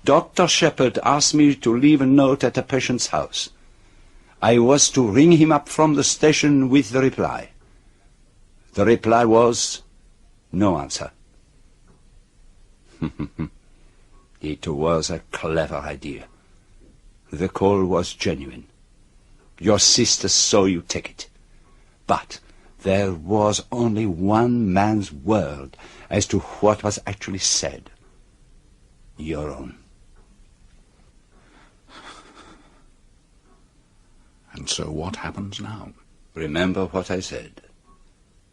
Dr. Sheppard asked me to leave a note at a patient's house. I was to ring him up from the station with the reply. The reply was no answer. It was a clever idea. The call was genuine. Your sister saw you take it. But there was only one man's word as to what was actually said. Your own. And so what happens now? Remember what I said.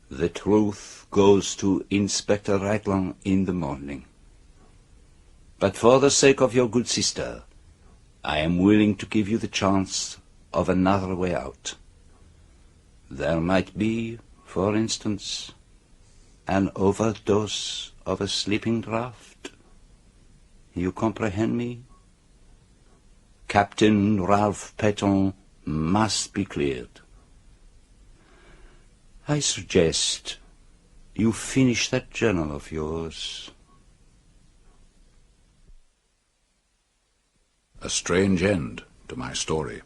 The truth goes to Inspector Raglan in the morning. But for the sake of your good sister, I am willing to give you the chance of another way out. There might be, for instance, an overdose of a sleeping draught. You comprehend me? Captain Ralph Paton must be cleared. I suggest you finish that journal of yours. A strange end to my story.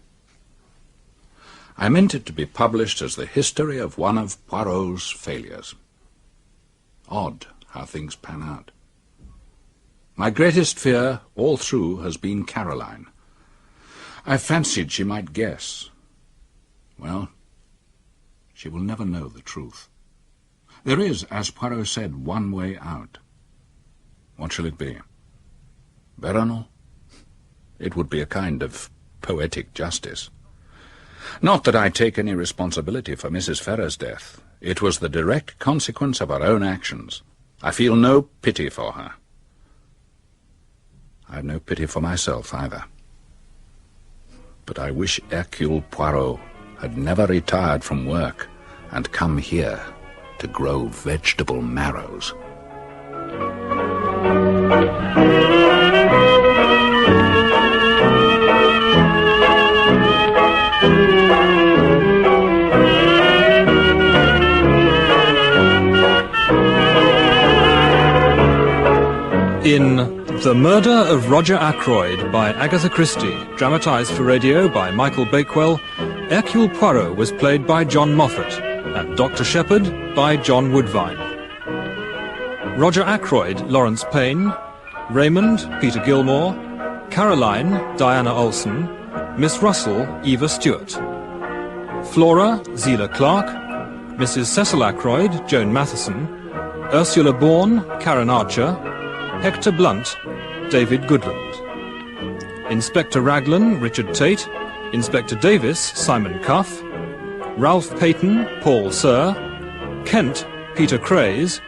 I meant it to be published as the history of one of Poirot's failures. Odd how things pan out. My greatest fear all through has been Caroline. I fancied she might guess. Well, she will never know the truth. There is, as Poirot said, one way out. What shall it be? Veronal? It would be a kind of poetic justice. Not that I take any responsibility for Mrs. Ferrer's death. It was the direct consequence of her own actions. I feel no pity for her. I have no pity for myself either. But I wish Hercule Poirot had never retired from work and come here to grow vegetable marrows. In The Murder of Roger Ackroyd by Agatha Christie, dramatised for radio by Michael Bakewell, Hercule Poirot was played by John Moffatt and Dr. Sheppard by John Woodvine. Roger Ackroyd, Laurence Payne, Raymond, Peter Gilmore, Caroline, Diana Olsson, Miss Russell, Eva Stuart, Flora, Zelah Clarke, Mrs. Cecil Ackroyd, Joan Matheson, Ursula Bourne, Karen Archer, Hector Blunt, David Goodland. Inspector Raglan, Richard Tate. Inspector Davis, Simon Cuff. Ralph Paton, Paul Sirr. Kent, Peter Craze.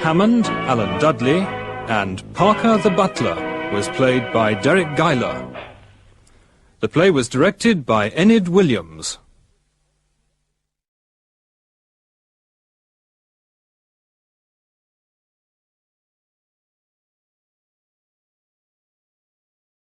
Hammond, Alan Dudley. And Parker the Butler was played by Deryck Guyler. The play was directed by Enid Williams.